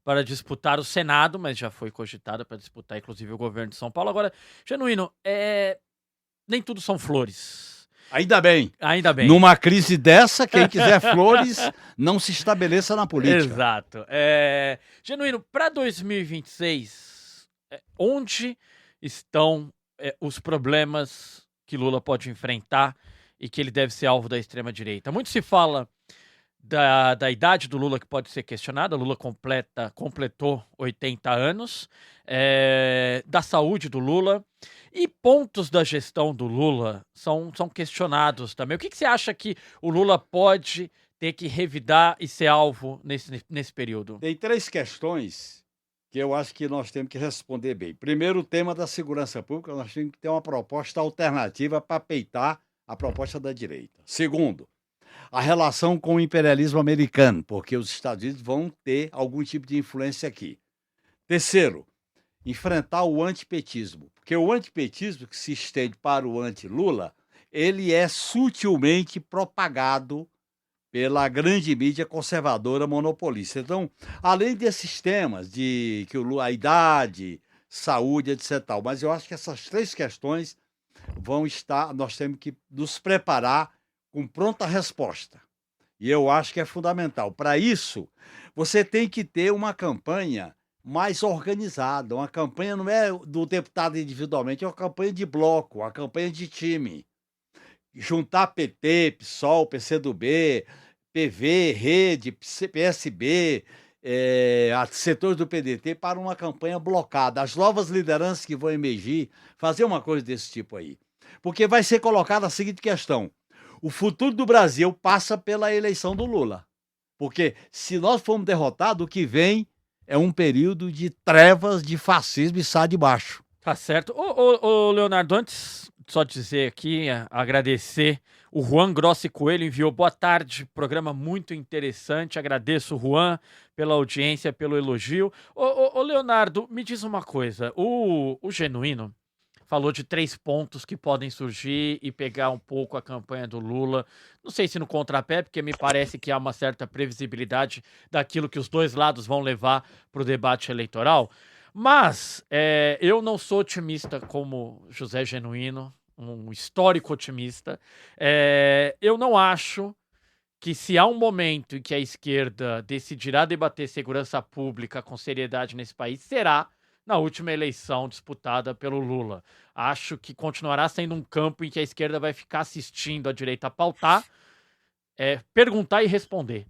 para disputar o Senado, mas já foi cogitada para disputar, inclusive, o governo de São Paulo. Agora, Genuíno, nem tudo são flores. Ainda bem. Ainda bem. Numa crise dessa, quem quiser flores, não se estabeleça na política. Exato. Genuíno, para 2026, onde estão os problemas que Lula pode enfrentar e que ele deve ser alvo da extrema-direita? Muito se fala da idade do Lula, que pode ser questionada. Lula completou 80 anos. Da saúde do Lula. E pontos da gestão do Lula são questionados também. O que você acha que o Lula pode ter que revidar e ser alvo nesse período? Tem 3 questões que eu acho que nós temos que responder bem. Primeiro, o tema da segurança pública, nós temos que ter uma proposta alternativa para peitar a proposta da direita. Segundo, a relação com o imperialismo americano, porque os Estados Unidos vão ter algum tipo de influência aqui. Terceiro, enfrentar o antipetismo, porque o antipetismo que se estende para o anti-Lula, ele é sutilmente propagado pela grande mídia conservadora monopolista. Então, além desses temas de que a idade, saúde, etc. Tal, mas eu acho que essas três questões vão estar, nós temos que nos preparar com pronta resposta. E eu acho que é fundamental. Para isso, você tem que ter uma campanha mais organizada. Uma campanha não é do deputado individualmente, é uma campanha de bloco, uma campanha de time. Juntar PT, PSOL, PCdoB, PV, Rede, PSB, setores do PDT para uma campanha blocada. As novas lideranças que vão emergir, fazer uma coisa desse tipo aí. Porque vai ser colocada a seguinte questão: o futuro do Brasil passa pela eleição do Lula. Porque se nós formos derrotados, o que vem é um período de trevas, de fascismo e sai de baixo. Tá certo. Ô, Leonardo, antes só dizer aqui, agradecer. O Juan Grossi Coelho enviou boa tarde, programa muito interessante. Agradeço, Juan, pela audiência, pelo elogio. Ô, Leonardo, me diz uma coisa. O Genuíno falou de 3 pontos que podem surgir e pegar um pouco a campanha do Lula. Não sei se no contrapé, porque me parece que há uma certa previsibilidade daquilo que os dois lados vão levar para o debate eleitoral. Mas eu não sou otimista como José Genuíno, um histórico otimista. Eu não acho que se há um momento em que a esquerda decidirá debater segurança pública com seriedade nesse país, será na última eleição disputada pelo Lula. Acho que continuará sendo um campo em que a esquerda vai ficar assistindo a direita pautar, perguntar e responder.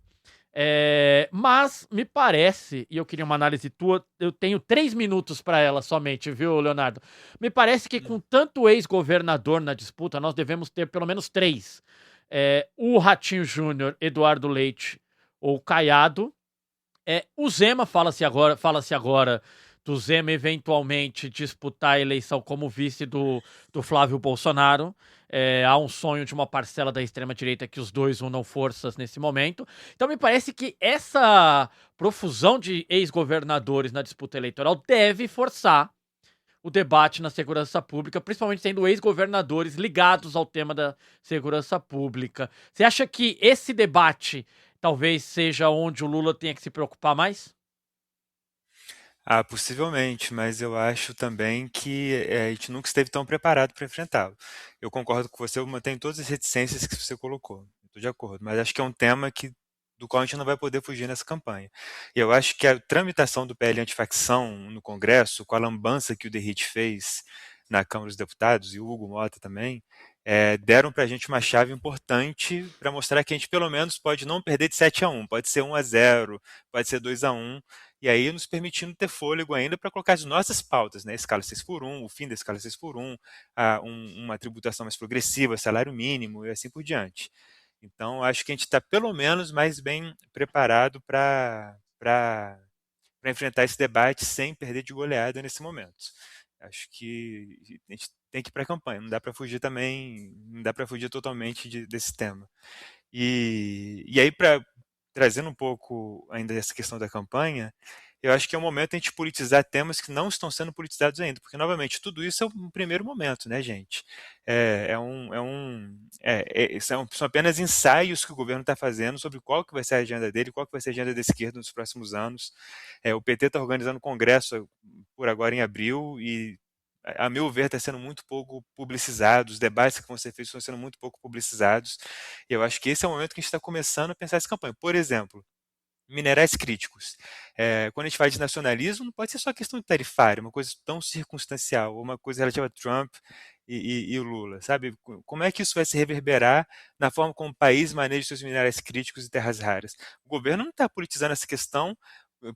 Mas me parece, e eu queria uma análise tua, eu tenho 3 minutos para ela somente, viu, Leonardo? Me parece que com tanto ex-governador na disputa, nós devemos ter pelo menos 3. O Ratinho Júnior, Eduardo Leite ou Caiado. O Zema, fala-se agora do Zema eventualmente disputar a eleição como vice do Flávio Bolsonaro. Há um sonho de uma parcela da extrema-direita que os dois unam forças nesse momento. Então me parece que essa profusão de ex-governadores na disputa eleitoral deve forçar o debate na segurança pública, principalmente tendo ex-governadores ligados ao tema da segurança pública. Você acha que esse debate talvez seja onde o Lula tenha que se preocupar mais? Ah, possivelmente, mas eu acho também que a gente nunca esteve tão preparado para enfrentá-lo. Eu concordo com você, eu mantenho todas as reticências que você colocou. Estou de acordo, mas acho que é um tema do qual a gente não vai poder fugir nessa campanha. E eu acho que a tramitação do PL antifacção no Congresso, com a lambança que o Derrite fez na Câmara dos Deputados, e o Hugo Mota também, deram para a gente uma chave importante para mostrar que a gente pelo menos pode não perder de 7-1, pode ser 1-0, pode ser 2-1, e aí nos permitindo ter fôlego ainda para colocar as nossas pautas, né? Escala 6 por 1, o fim da escala 6 por 1, uma tributação mais progressiva, salário mínimo e assim por diante. Então, acho que a gente está pelo menos mais bem preparado para enfrentar esse debate sem perder de goleada nesse momento. Acho que a gente tem que ir para a campanha, não dá para fugir também, não dá para fugir totalmente desse tema. E aí, trazendo um pouco ainda essa questão da campanha, eu acho que é o momento de a gente politizar temas que não estão sendo politizados ainda, porque, novamente, tudo isso é um primeiro momento, né, gente? São apenas ensaios que o governo está fazendo sobre qual que vai ser a agenda dele, qual que vai ser a agenda da esquerda nos próximos anos. O PT está organizando um congresso por agora em abril e, a meu ver, está sendo muito pouco publicizado, os debates que vão ser feitos estão sendo muito pouco publicizados, e eu acho que esse é o momento que a gente está começando a pensar essa campanha. Por exemplo, minerais críticos. Quando a gente fala de nacionalismo, não pode ser só questão tarifária, uma coisa tão circunstancial, uma coisa relativa a Trump e o Lula, sabe? Como é que isso vai se reverberar na forma como o país maneja seus minerais críticos e terras raras? O governo não está politizando essa questão,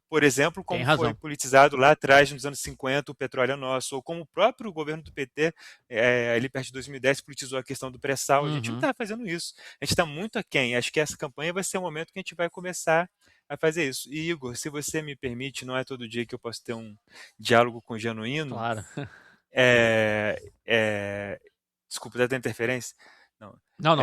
por exemplo, Tem como foi razão. politizado lá atrás, nos anos 50, o petróleo é nosso, ou como o próprio governo do PT, ali perto de 2010, politizou a questão do pré-sal. A gente não Uhum. está fazendo isso. A gente está muito aquém. Acho que essa campanha vai ser o momento que a gente vai começar a fazer isso. E, Igor, se você me permite, não é todo dia que eu posso ter um diálogo com o Genuíno. Claro. É, é, desculpa, dá interferência. Não,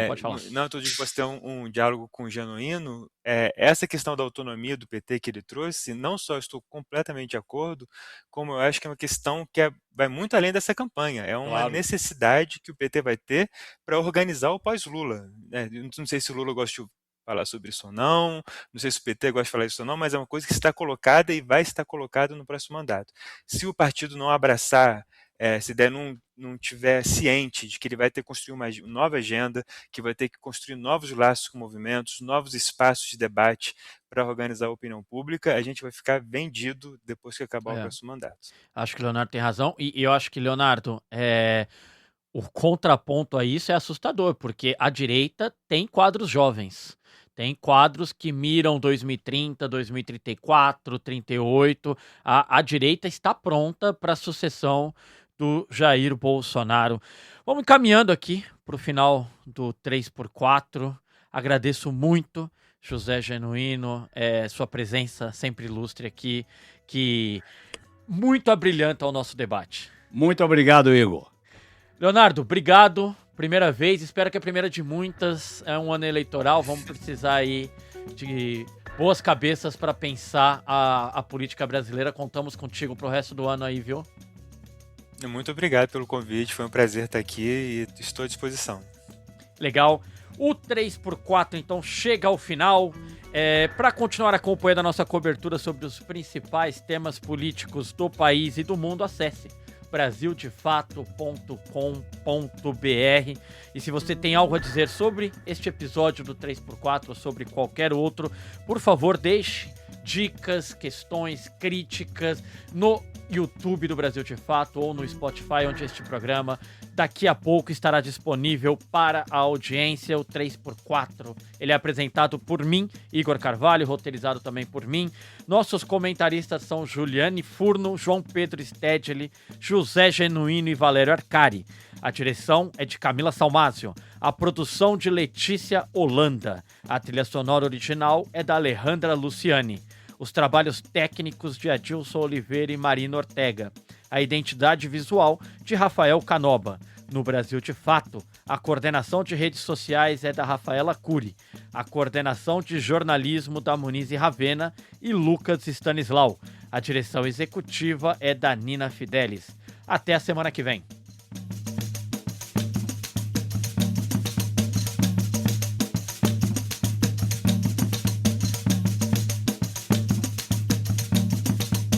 pode falar. Não, eu digo que você tem um diálogo com o Genuíno. Essa questão da autonomia do PT que ele trouxe, não só estou completamente de acordo, como eu acho que é uma questão que vai muito além dessa campanha. É uma necessidade que o PT vai ter para organizar o pós-Lula. Eu não sei se o Lula gosta de falar sobre isso ou não sei se o PT gosta de falar isso ou não, mas é uma coisa que está colocada e vai estar colocada no próximo mandato. Se o partido não abraçar, se der não tiver ciente de que ele vai ter que construir uma nova agenda, que vai ter que construir novos laços com movimentos, novos espaços de debate para organizar a opinião pública, a gente vai ficar vendido depois que acabar o próximo mandato. Acho que o Leonardo tem razão, e eu acho que, Leonardo, o contraponto a isso é assustador, porque a direita tem quadros jovens. Tem quadros que miram 2030, 2034, 38. A direita está pronta para a sucessão do Jair Bolsonaro. Vamos encaminhando aqui para o final do 3x4. Agradeço muito, José Genuíno, sua presença sempre ilustre aqui, que muito abrilhanta o nosso debate. Muito obrigado, Igor. Leonardo, obrigado. Primeira vez, espero que a primeira de muitas. É um ano eleitoral, vamos precisar aí de boas cabeças para pensar a política brasileira. Contamos contigo pro resto do ano aí, viu? Muito obrigado pelo convite, foi um prazer estar aqui e estou à disposição. Legal. O 3x4 então chega ao final. Para continuar acompanhando a nossa cobertura sobre os principais temas políticos do país e do mundo, acesse brasildefato.com.br. E se você tem algo a dizer sobre este episódio do 3x4 ou sobre qualquer outro, por favor, deixe dicas, questões, críticas no YouTube do Brasil de Fato ou no Spotify, onde este programa daqui a pouco estará disponível para a audiência. O 3x4, ele é apresentado por mim, Igor Carvalho, roteirizado também por mim. Nossos comentaristas são Juliane Furno, João Pedro Stedley, José Genuíno e Valério Arcari. A direção é de Camila Salmásio, a produção de Letícia Holanda. A trilha sonora original é da Alejandra Luciani. Os trabalhos técnicos de Adilson Oliveira e Marina Ortega. A identidade visual de Rafael Canoba. No Brasil de Fato, a coordenação de redes sociais é da Rafaela Cury. A coordenação de jornalismo da Muniz Ravena e Lucas Stanislau. A direção executiva é da Nina Fidelis. Até a semana que vem.